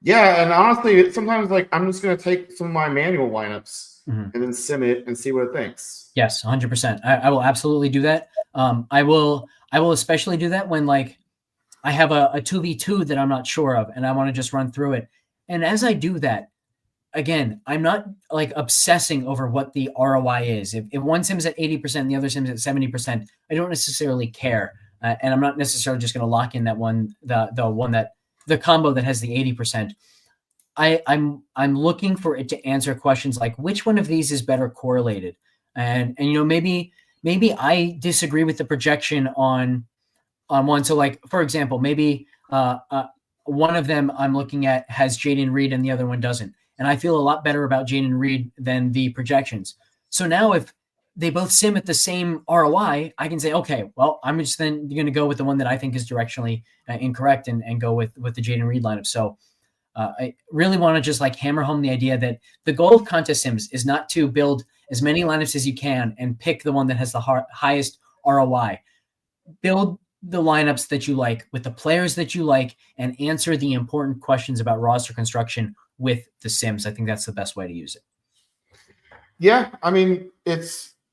Yeah, and honestly, sometimes like I'm just going to take some of my manual lineups and then sim it and see what it thinks. Yes, 100%. I will absolutely do that. I will especially do that when like I have a 2v2 that I'm not sure of and I want to just run through it. And as I do that, again, I'm not like obsessing over what the ROI is. If one sim's at 80% and the other sim's at 70%, I don't necessarily care. And I'm not necessarily just going to lock in that one, the combo that has the 80%. I'm looking for it to answer questions like which one of these is better correlated, and maybe I disagree with the projection on one. So like for example, maybe one of them I'm looking at has Jaden Reed and the other one doesn't, and I feel a lot better about Jaden Reed than the projections. So now if they both sim at the same ROI, I can say, okay, well, I'm just then going to go with the one that I think is directionally incorrect and go with the Jaden Reed lineup. So I really want to just like hammer home the idea that the goal of contest sims is not to build as many lineups as you can and pick the one that has the highest ROI. Build the lineups that you like with the players that you like and answer the important questions about roster construction with the sims. I think that's the best way to use it. Yeah, I mean,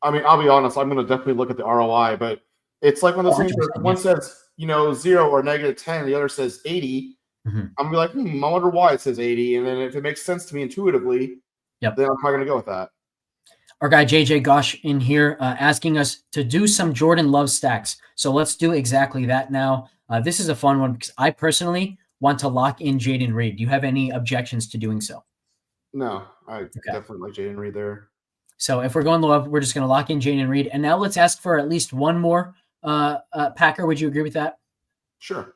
I'll be honest. I'm going to definitely look at the ROI, but it's like one of Oh, those things where 100%, one yeah. says 0 or -10, the other says 80. Mhm. I'm gonna be like, I wonder why it says 80, and then if it makes sense to me intuitively, Yep. then I'm probably going to go with that. Our guy JJ Gosh in here asking us to do some Jordan Love stacks. So let's do exactly that now. This is a fun one because I personally want to lock in Jaden Reed. Do you have any objections to doing so? No, I Okay. definitely like Jaden Reed there. So if we're going Love, we're just going to lock in Jaden Reed. And now let's ask for at least one more Packer. Would you agree with that? Sure.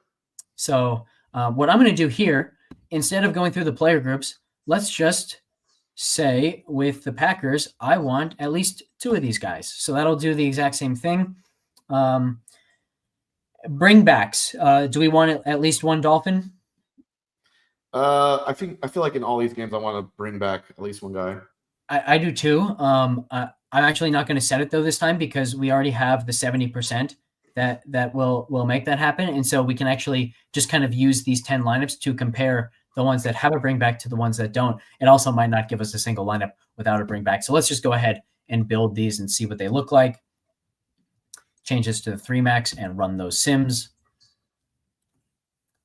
So what I'm going to do here, instead of going through the player groups, let's just say with the Packers, I want at least two of these guys. So that'll do the exact same thing. Bringbacks. Do we want at least one Dolphin? I feel like in all these games, I want to bring back at least one guy. I do too. I'm actually not going to set it though this time because we already have the 70% that will make that happen, and so we can actually just kind of use these 10 lineups to compare the ones that have a bring back to the ones that don't. It also might not give us a single lineup without a bring back. So let's just go ahead and build these and see what they look like. Change this to the 3 max and run those sims.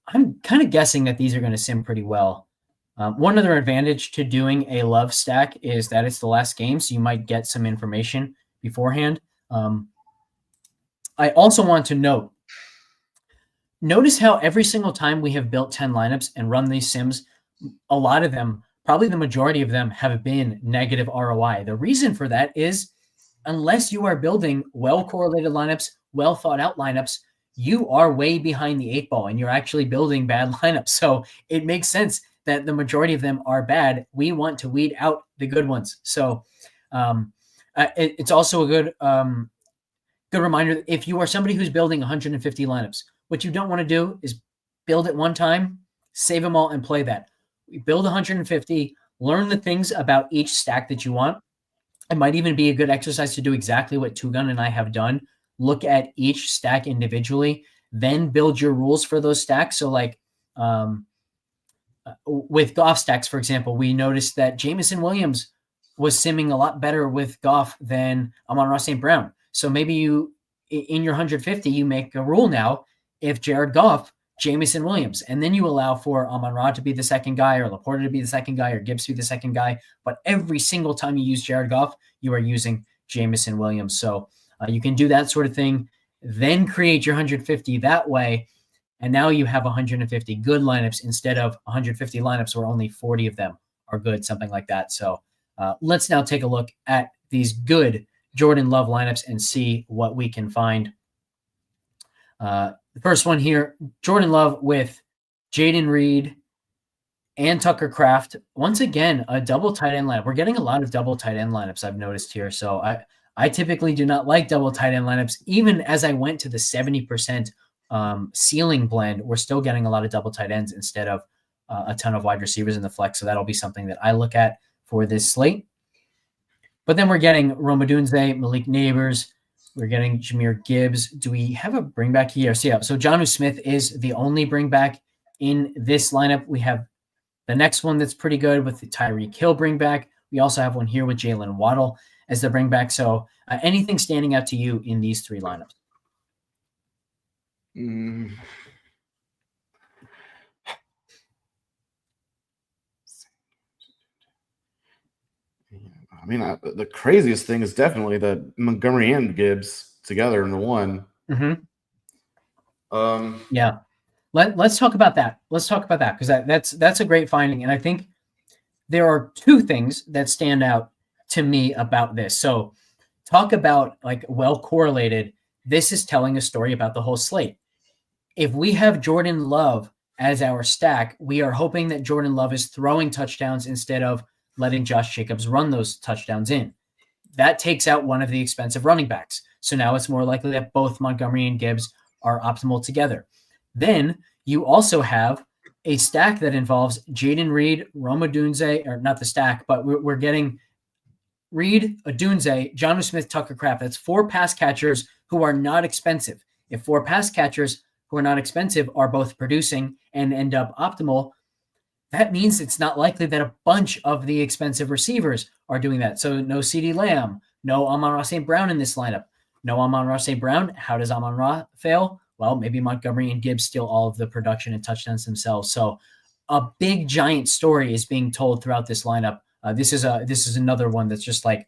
I'm kind of guessing that these are going to sim pretty well. One other advantage to doing a love stack is that it's the last game, so you might get some information beforehand. I also want to notice how every single time we have built 10 lineups and run these sims, a lot of them, probably the majority of them, have been negative ROI. The reason for that is unless you are building well-correlated lineups, well-thought-out lineups, you are way behind the 8 ball and you're actually building bad lineups. So it makes sense that the majority of them are bad. We want to weed out the good ones. So it's also a good reminder. If you are somebody who's building 150 lineups, what you don't want to do is build it one time, save them all, and play that. Build 150, learn the things about each stack that you want. It might even be a good exercise to do exactly what TwoGun and I have done. Look at each stack individually, then build your rules for those stacks. So like with Goff stacks, for example, we noticed that Jameson Williams was simming a lot better with Goff than Amon-Ra St. Brown. So maybe you, in your 150, you make a rule now, if Jared Goff, Jameson Williams, and then you allow for Amon-Ra to be the second guy or Laporta to be the second guy or Gibbs to be the second guy. But every single time you use Jared Goff, you are using Jameson Williams. So you can do that sort of thing, then create your 150 that way. And now you have 150 good lineups instead of 150 lineups where only 40 of them are good, something like that. So let's now take a look at these good Jordan Love lineups and see what we can find. The first one here, Jordan Love with Jaden Reed and Tucker Kraft. Once again, a double tight end lineup. We're getting a lot of double tight end lineups I've noticed here. So I typically do not like double tight end lineups. Even as I went to the 70% ceiling blend, we're still getting a lot of double tight ends instead of a ton of wide receivers in the flex. So that'll be something that I look at for this slate. But then we're getting Rome Odunze, Malik Neighbors. We're getting Jahmyr Gibbs. Do we have a bring back here? So yeah, so Jonnu Smith is the only bring back in this lineup. We have the next one that's pretty good with the Tyreek Hill bring back. We also have one here with Jalen Waddle as the bring back. So anything standing out to you in these three lineups? I mean, the craziest thing is definitely the Montgomery and Gibbs together in the one. Yeah. Let's talk about that. Let's talk about that because that's a great finding. And I think there are two things that stand out to me about this. So talk about like well correlated. This is telling a story about the whole slate. If we have Jordan Love as our stack, we are hoping that Jordan Love is throwing touchdowns instead of letting Josh Jacobs run those touchdowns in. That takes out one of the expensive running backs. So now it's more likely that both Montgomery and Gibbs are optimal together. Then you also have a stack that involves Jaden Reed, Rome Odunze, or not the stack, but we're getting Reed, Odunze, Jonnu Smith, Tucker Kraft. That's 4 pass catchers who are not expensive. If 4 pass catchers who are not expensive are both producing and end up optimal, that means it's not likely that a bunch of the expensive receivers are doing that. So no CeeDee Lamb, no Amon-Ra St. Brown in this lineup. No Amon-Ra St. Brown. How does Amon-Ra fail? Well, maybe Montgomery and Gibbs steal all of the production and touchdowns themselves. So a big giant story is being told throughout this lineup. This is another one that's just like,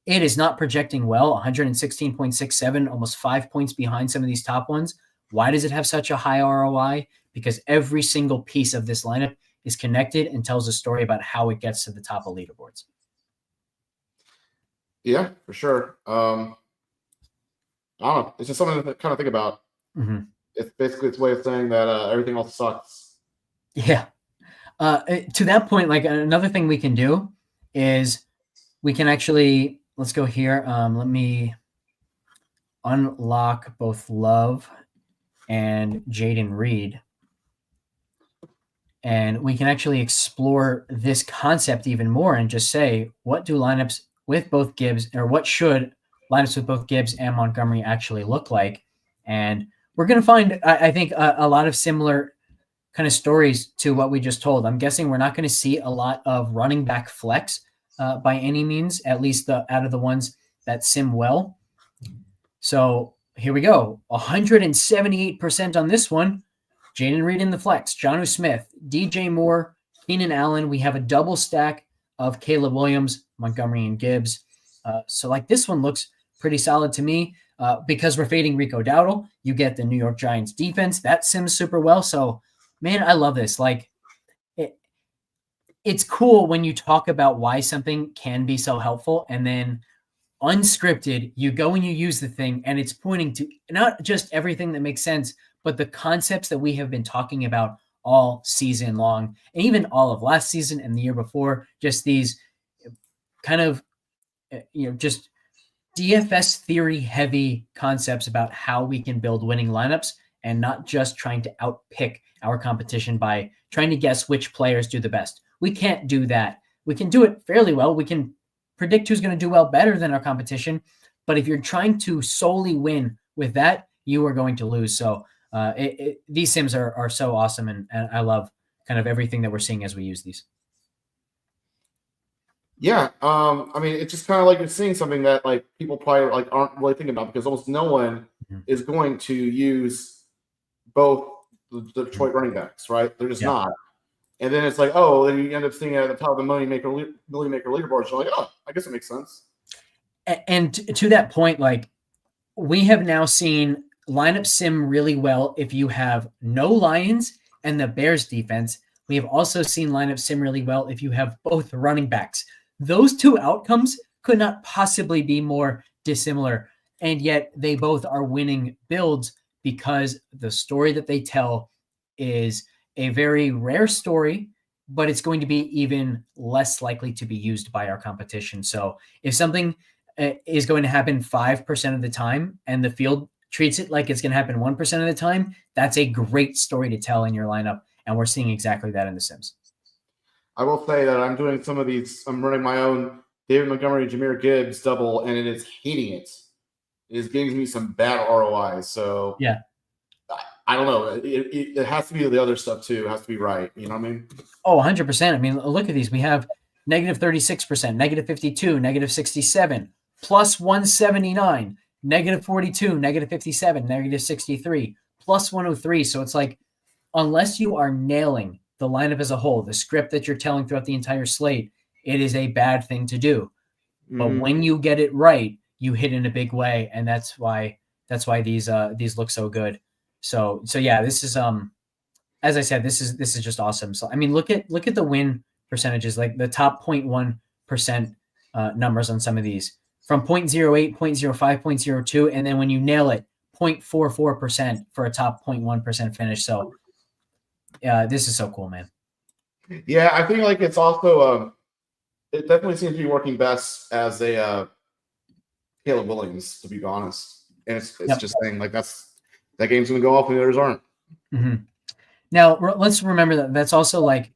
it is not projecting well. 116.67, almost 5 points behind some of these top ones. Why does it have such a high ROI? Because every single piece of this lineup is connected and tells a story about how it gets to the top of leaderboards. Yeah, for sure. I don't know. It's just something to kind of think about. Mm-hmm. It's basically its way of saying that everything else sucks. Yeah. To that point, like another thing we can do is we can actually, let's go here. Let me unlock both Love and Jaden Reed. And we can actually explore this concept even more and just say, what do lineups with both Gibbs, or what should lineups with both Gibbs and Montgomery actually look like? And we're going to find, I think, a lot of similar kind of stories to what we just told. I'm guessing we're not going to see a lot of running back flex by any means, at least out of the ones that sim well. So here we go. 178% on this one. Jaden Reed in the flex, Jonnu Smith, DJ Moore, Keenan Allen. We have a double stack of Caleb Williams, Montgomery, and Gibbs. So like this one looks pretty solid to me. Because we're fading Rico Dowdle, you get the New York Giants defense. That sims super well. So, man, I love this. Like, it's cool when you talk about why something can be so helpful, and then unscripted, you go and you use the thing, and it's pointing to not just everything that makes sense, but the concepts that we have been talking about all season long, and even all of last season and the year before, just these kind of, just DFS theory heavy concepts about how we can build winning lineups and not just trying to outpick our competition by trying to guess which players do the best. We can't do that. We can do it fairly well. We can predict who's going to do well better than our competition. But if you're trying to solely win with that, you are going to lose. So these sims are so awesome. And I love kind of everything that we're seeing as we use these. Yeah. I mean, it's just kind of like you're seeing something that like people probably like aren't really thinking about, because almost no one is going to use both the Detroit running backs, right? They're just not. And then it's like, oh, then you end up seeing it at the top of the million maker leaderboards. You're like, oh, I guess it makes sense. And to that point, like, we have now seen lineup sim really well if you have no Lions and the Bears defense. We have also seen lineup sim really well if you have both running backs. Those two outcomes could not possibly be more dissimilar, and yet they both are winning builds because the story that they tell is a very rare story, but it's going to be even less likely to be used by our competition. So if something is going to happen 5% of the time and the field treats it like it's going to happen 1% of the time, that's a great story to tell in your lineup. And we're seeing exactly that in the Sims. I will say that I'm doing some of these. I'm running my own David Montgomery, Jahmyr Gibbs double, and it is hating it. It is giving me some bad ROI. So yeah, I don't know. It has to be the other stuff too. It has to be right. You know what I mean? Oh, 100%. I mean, look at these. We have negative 36%, negative 52, negative 67, plus 179, negative 42, negative 57, negative 63, plus 103. So it's like, unless you are nailing the lineup as a whole, the script that you're telling throughout the entire slate, it is a bad thing to do. But when you get it right, you hit in a big way, and that's why these look so good. So yeah, this is as I said, this is just awesome. So I mean, look at the win percentages, like the top 0.1% numbers on some of these, from 0.08, 0.05, 0.02, and then when you nail it, 0.44% for a top 0.1% finish. So this is so cool, man. Yeah, I think like it's also it definitely seems to be working best as a Caleb Williams, to be honest. And it's just saying like that game's gonna go off and the others aren't. Mm-hmm. Now let's remember that that's also like,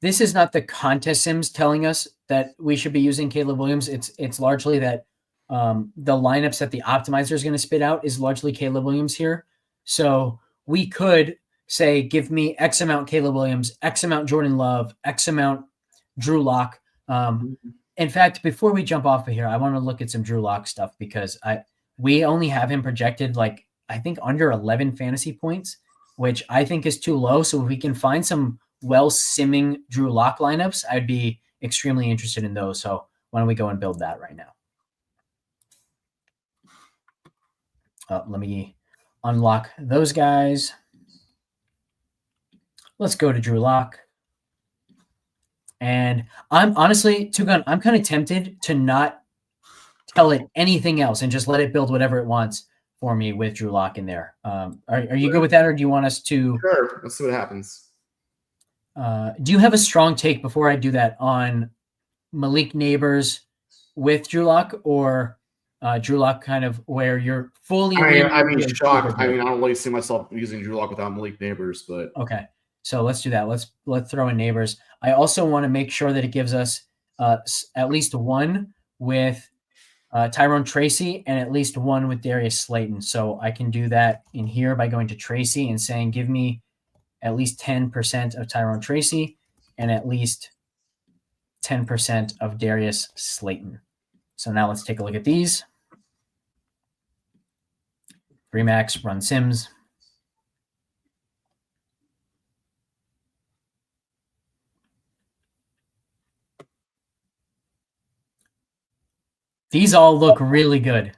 this is not the contest sims telling us that we should be using Caleb Williams. It's largely that the lineups that the optimizer is going to spit out is largely Caleb Williams here. So we could say, give me X amount Caleb Williams, X amount Jordan Love, X amount Drew Lock. In fact, before we jump off of here, I want to look at some Drew Lock stuff because we only have him projected like I think under 11 fantasy points, which I think is too low. So if we can find some well-simming Drew Lock lineups, I'd be extremely interested in those. So why don't we go and build that right now? Let me unlock those guys. Let's go to Drew Lock. And I'm honestly, TwoGun, I'm kind of tempted to not tell it anything else and just let it build whatever it wants for me with Drew Lock in there. Are you good with that, or do you want us to? Sure. Let's see what happens. Do you have a strong take before I do that on Malik Neighbors with Drew Lock, or Drew Lock kind of where you're fully? I'd be shocked. I don't really see myself using Drew Lock without Malik Neighbors, but okay. So let's do that. Let's throw in Neighbors. I also want to make sure that it gives us at least one with Tyrone Tracy and at least one with Darius Slayton. So I can do that in here by going to Tracy and saying, give me at least 10% of Tyrone Tracy and at least 10% of Darius Slayton. So now let's take a look at these. Remax, run Sims. These all look really good.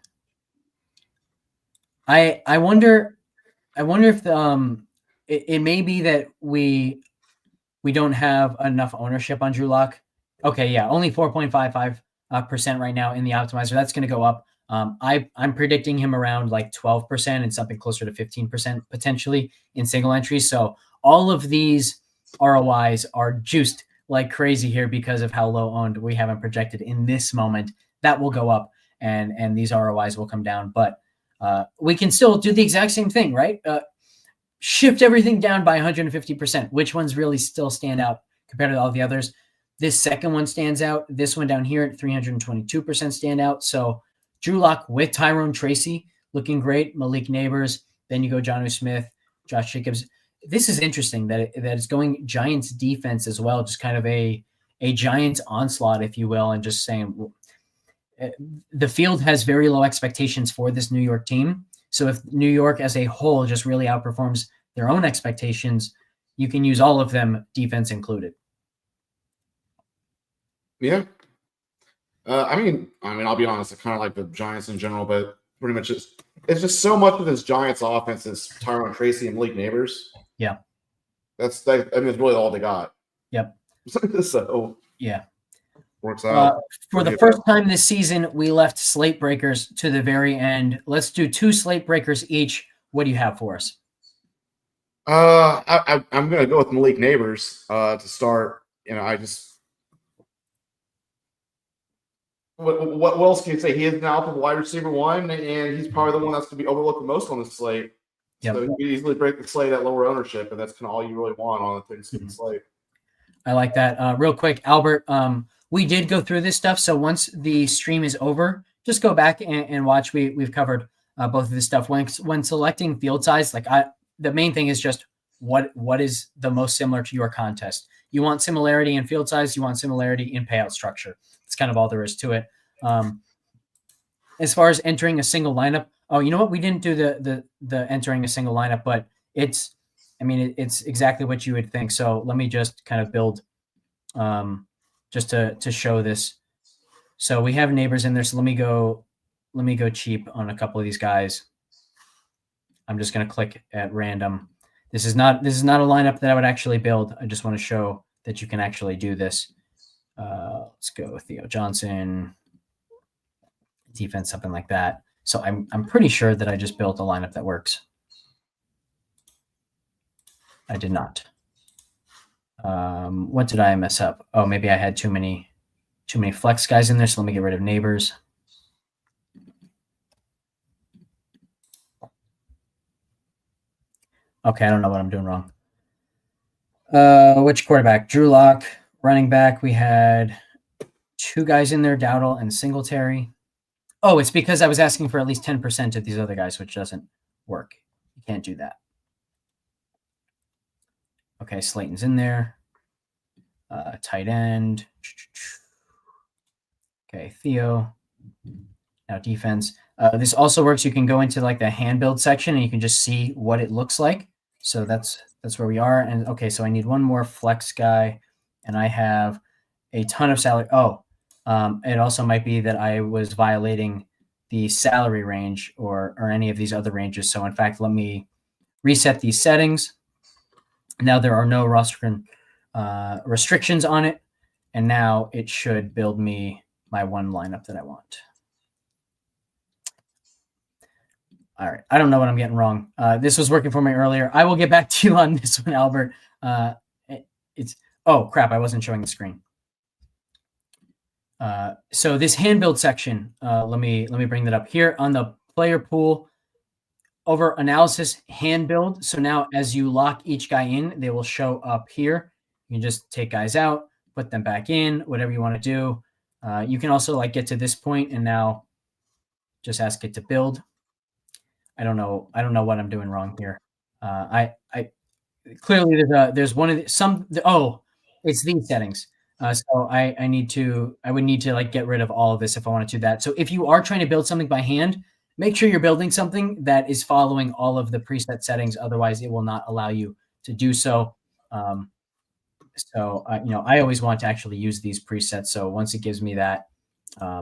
I wonder if it may be that we don't have enough ownership on Drew Lock. Okay, yeah, only 4.55% right now in the optimizer. That's going to go up. I'm predicting him around like 12% and something closer to 15% potentially in single entries. So all of these ROIs are juiced like crazy here because of how low owned we haven't projected in this moment. That will go up and these ROIs will come down. But we can still do the exact same thing, right? Shift everything down by 150%. Which ones really still stand out compared to all the others? This second one stands out. This one down here at 322% stand out. So Drew Lock with Tyrone Tracy looking great. Malik Neighbors. Then you go Jonnu Smith, Josh Jacobs. This is interesting that it's going Giants defense as well. Just kind of a Giants onslaught, if you will, and just saying the field has very low expectations for this New York team. So if New York as a whole just really outperforms their own expectations, you can use all of them, defense included. Yeah. I'll be honest, I kind of like the Giants in general, but pretty much it's just so much of this Giants offense is Tyrone Tracy and Malik Neighbors. Yeah. It's really all they got. Yep. So yeah. Works out. For the first time this season, we left slate breakers to the very end. Let's do 2 slate breakers each. What do you have for us? I'm going to go with Malik Neighbors to start. What else can you say? He is now the wide receiver 1, and he's probably the one that's going to be overlooked the most on the slate. Yep. So he could easily break the slate at lower ownership, and that's kind of all you really want on the Thanksgiving slate. I like that. Real quick, Albert, we did go through this stuff. So once the stream is over, just go back and watch. We've covered both of this stuff. When selecting field size, the main thing is just what is the most similar to your contest. You want similarity in field size. You want similarity in payout structure. It's kind of all there is to it. As far as entering a single lineup, you know what? We didn't do the entering a single lineup, but it's exactly what you would think. So let me just kind of build just to show this. So we have Neighbors in there. So let me go cheap on a couple of these guys. I'm just going to click at random. This is not a lineup that I would actually build. I just want to show that you can actually do this. Let's go with Theo Johnson, defense, something like that. So I'm pretty sure that I just built a lineup that works. I did not. What did I mess up? Oh, maybe I had too many flex guys in there. So let me get rid of Neighbors. Okay, I don't know what I'm doing wrong. Which quarterback? Drew Lock. Running back, we had 2 guys in there, Dowdle and Singletary. Oh, it's because I was asking for at least 10% of these other guys, which doesn't work. You can't do that. Okay, Slayton's in there. Tight end. Okay, Theo. Now defense. This also works. You can go into like the hand build section and you can just see what it looks like. So that's where we are. And okay, so I need one more flex guy, and I have a ton of salary. Oh, it also might be that I was violating the salary range or any of these other ranges. So in fact, let me reset these settings. Now there are no roster restrictions on it, and now it should build me my one lineup that I want. All right. I don't know what I'm getting wrong. This was working for me earlier. I will get back to you on this one, Albert. Oh crap! I wasn't showing the screen. So this hand build section. Let me bring that up here on the player pool. Over analysis, hand build. So now as you lock each guy in, they will show up here. You can just take guys out, put them back in, whatever you want to do. You can also like get to this point and now just ask it to build. I don't know what I'm doing wrong here. I clearly there's one of it's these settings. So I would need to like get rid of all of this if I wanted to do that. So if you are trying to build something by hand, make sure you're building something that is following all of the preset settings. Otherwise, it will not allow you to do so. I always want to actually use these presets. So once it gives me that,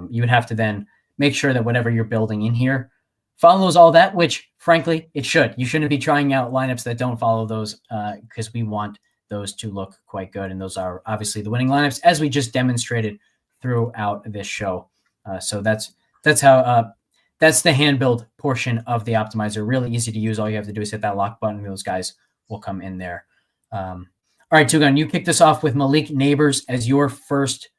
you would have to then make sure that whatever you're building in here follows all that, which frankly, it should. You shouldn't be trying out lineups that don't follow those because we want those to look quite good. And those are obviously the winning lineups as we just demonstrated throughout this show. So that's how that's the hand build portion of the optimizer. Really easy to use. All you have to do is hit that lock button. Those guys will come in there. All right, TwoGun, you kicked us off with Malik Neighbors as your first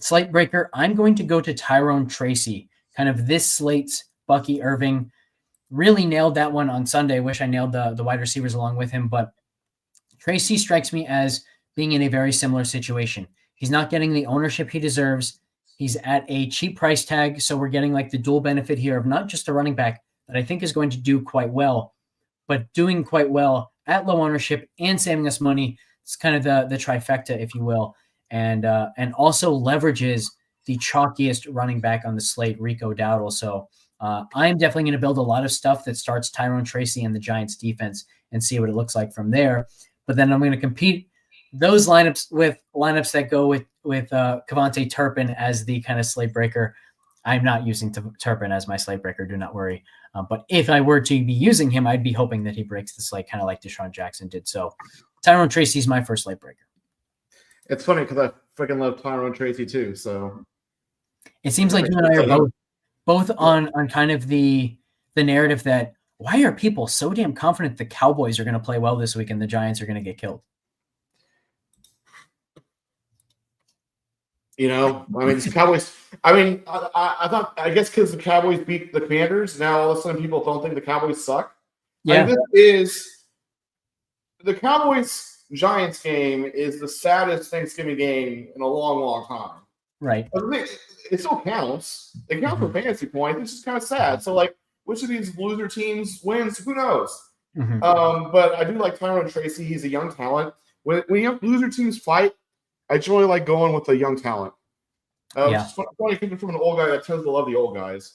slate breaker. I'm going to go to Tyrone Tracy, kind of this slate's Bucky Irving. Really nailed that one on Sunday. Wish I nailed the wide receivers along with him, but Tracy strikes me as being in a very similar situation. He's not getting the ownership he deserves. He's at a cheap price tag, so we're getting like the dual benefit here of not just a running back that I think is going to do quite well, but doing quite well at low ownership and saving us money. It's kind of the trifecta, if you will, and also leverages the chalkiest running back on the slate, Rico Dowdle. So I'm definitely going to build a lot of stuff that starts Tyrone Tracy and the Giants defense and see what it looks like from there. But then I'm going to compete those lineups with lineups that go with Kevontae Turpin as the kind of slate breaker. I'm not using Turpin as my slate breaker. Do not worry. But if I were to be using him, I'd be hoping that he breaks the slate kind of like Deshaun Jackson did. So Tyrone Tracy's my first slate breaker. It's funny because I freaking love Tyrone Tracy too. So it seems like you and I are both on kind of the narrative that why are people so damn confident the Cowboys are going to play well this week and the Giants are going to get killed? I mean, the Cowboys. I mean, I guess because the Cowboys beat the Commanders, now all of a sudden people don't think the Cowboys suck. Yeah, this is the Cowboys-Giants game is the saddest Thanksgiving game in a long, long time. Right. But it still counts. It counts for fantasy points. It's just kind of sad. So, like, which of these loser teams wins? Who knows? But I do like Tyrone Tracy. He's a young talent. When you have loser teams fight, I generally like going with the young talent. It's funny coming from an old guy that tends to love the old guys.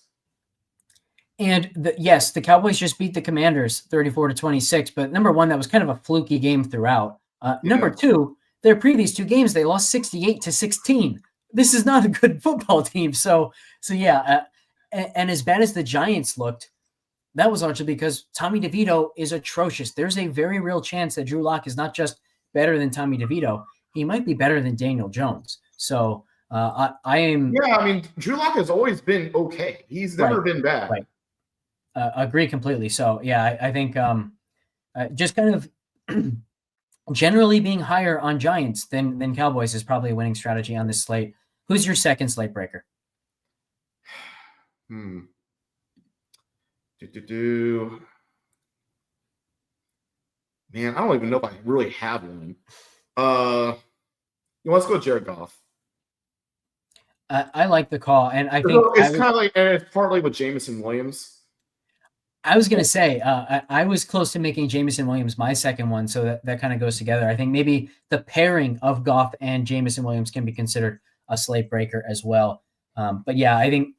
And the Cowboys just beat the Commanders 34-26. But number one, that was kind of a fluky game throughout. Number two, their previous two games, they lost 68-16. This is not a good football team. So yeah. And as bad as the Giants looked, that was largely because Tommy DeVito is atrocious. There's a very real chance that Drew Lock is not just better than Tommy DeVito. He might be better than Daniel Jones. So I am. Yeah, I mean, Drew Lock has always been okay. He's never been bad. Right. Agree completely. So yeah, I think just kind of generally being higher on Giants than Cowboys is probably a winning strategy on this slate. Who's your second slate breaker? Man, I don't even know if I really have one. Let's go Jared Goff. I like the call, and I think it's kind of like, and it's partly with Jameson Williams. I was going to say, I was close to making Jameson Williams my second one, so that kind of goes together. I think maybe the pairing of Goff and Jameson Williams can be considered a slate breaker as well. But yeah, I think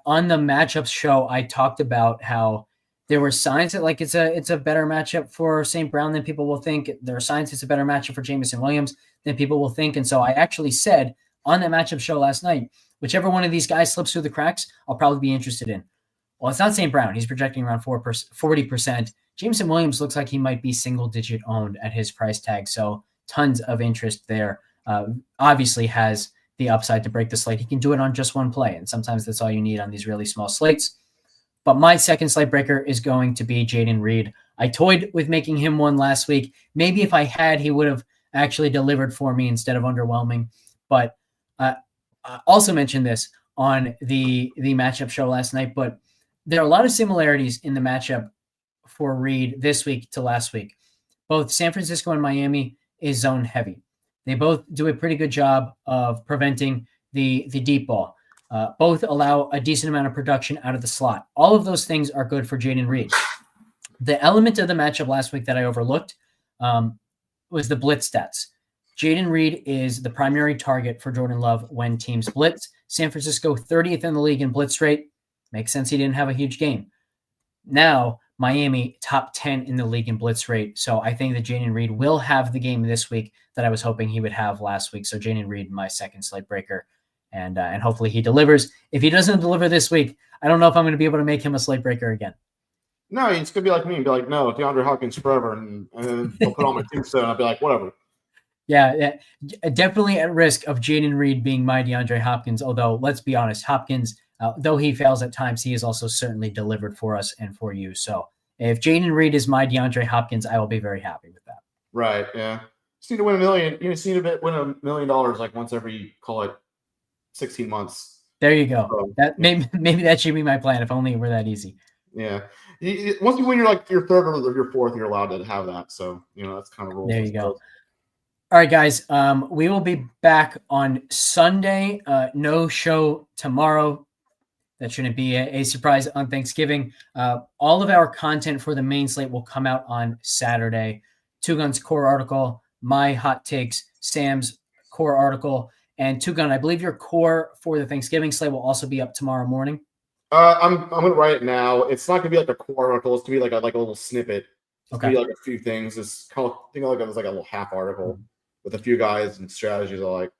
on the matchups show, I talked about how there were signs that like it's a better matchup for St. Brown than people will think. There are signs it's a better matchup for Jameson Williams than people will think. And so I actually said on that matchup show last night, whichever one of these guys slips through the cracks, I'll probably be interested in. Well, it's not St. Brown. He's projecting around 40%. Jameson Williams looks like he might be single-digit owned at his price tag, so tons of interest there. Obviously has the upside to break the slate. He can do it on just one play, and sometimes that's all you need on these really small slates. But my second slate breaker is going to be Jayden Reed. I toyed with making him one last week. Maybe if I had, he would have actually delivered for me instead of underwhelming. But I also mentioned this on the matchup show last night, but there are a lot of similarities in the matchup for Reed this week to last week. Both San Francisco and Miami is zone heavy. They both do a pretty good job of preventing the deep ball. Both allow a decent amount of production out of the slot. All of those things are good for Jayden Reed. The element of the matchup last week that I overlooked was the blitz stats. Jayden Reed is the primary target for Jordan Love when teams blitz. San Francisco 30th in the league in blitz rate. Makes sense he didn't have a huge game. Now, Miami, top 10 in the league in blitz rate. So I think that Jayden Reed will have the game this week that I was hoping he would have last week. So Jayden Reed, my second slate breaker, and hopefully he delivers. If he doesn't deliver this week, I don't know if I'm going to be able to make him a slate breaker again. No, it's going to be like me and be like, no, DeAndre Hopkins forever. And then they'll put on my tombstone. I'll be like, whatever. Yeah, definitely at risk of Jayden Reed being my DeAndre Hopkins. Although, let's be honest, Hopkins, though he fails at times, he has also certainly delivered for us and for you. So if Jayden Reed is my DeAndre Hopkins, I will be very happy with that. Right, yeah. Just need to win $1 million. You just need to win $1 million like once every, call it 16 months. There you go. So, that maybe that should be my plan, if only it were that easy. Yeah. Once you win your third or your fourth, you're allowed to have that. So, that's kind of rules. There you go. All right, guys. We will be back on Sunday. No show tomorrow. That shouldn't be a surprise on Thanksgiving. All of our content for the main slate will come out on Saturday. TwoGun's core article, my hot takes, Sam's core article, and TwoGun, I believe your core for the Thanksgiving slate will also be up tomorrow morning. I'm going to write it now. It's not going to be like a core article. It's going to be like a little snippet. It's going to be like a few things. It's kind of think of it as like a little half article with a few guys and strategies I like.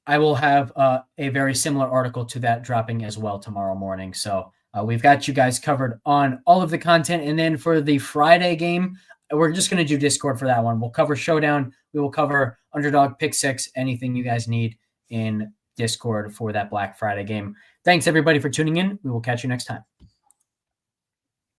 I will have a very similar article to that dropping as well tomorrow morning. So we've got you guys covered on all of the content. And then for the Friday game, we're just going to do Discord for that one. We'll cover Showdown. We will cover Underdog, Pick Six, anything you guys need in Discord for that Black Friday game. Thanks, everybody, for tuning in. We will catch you next time.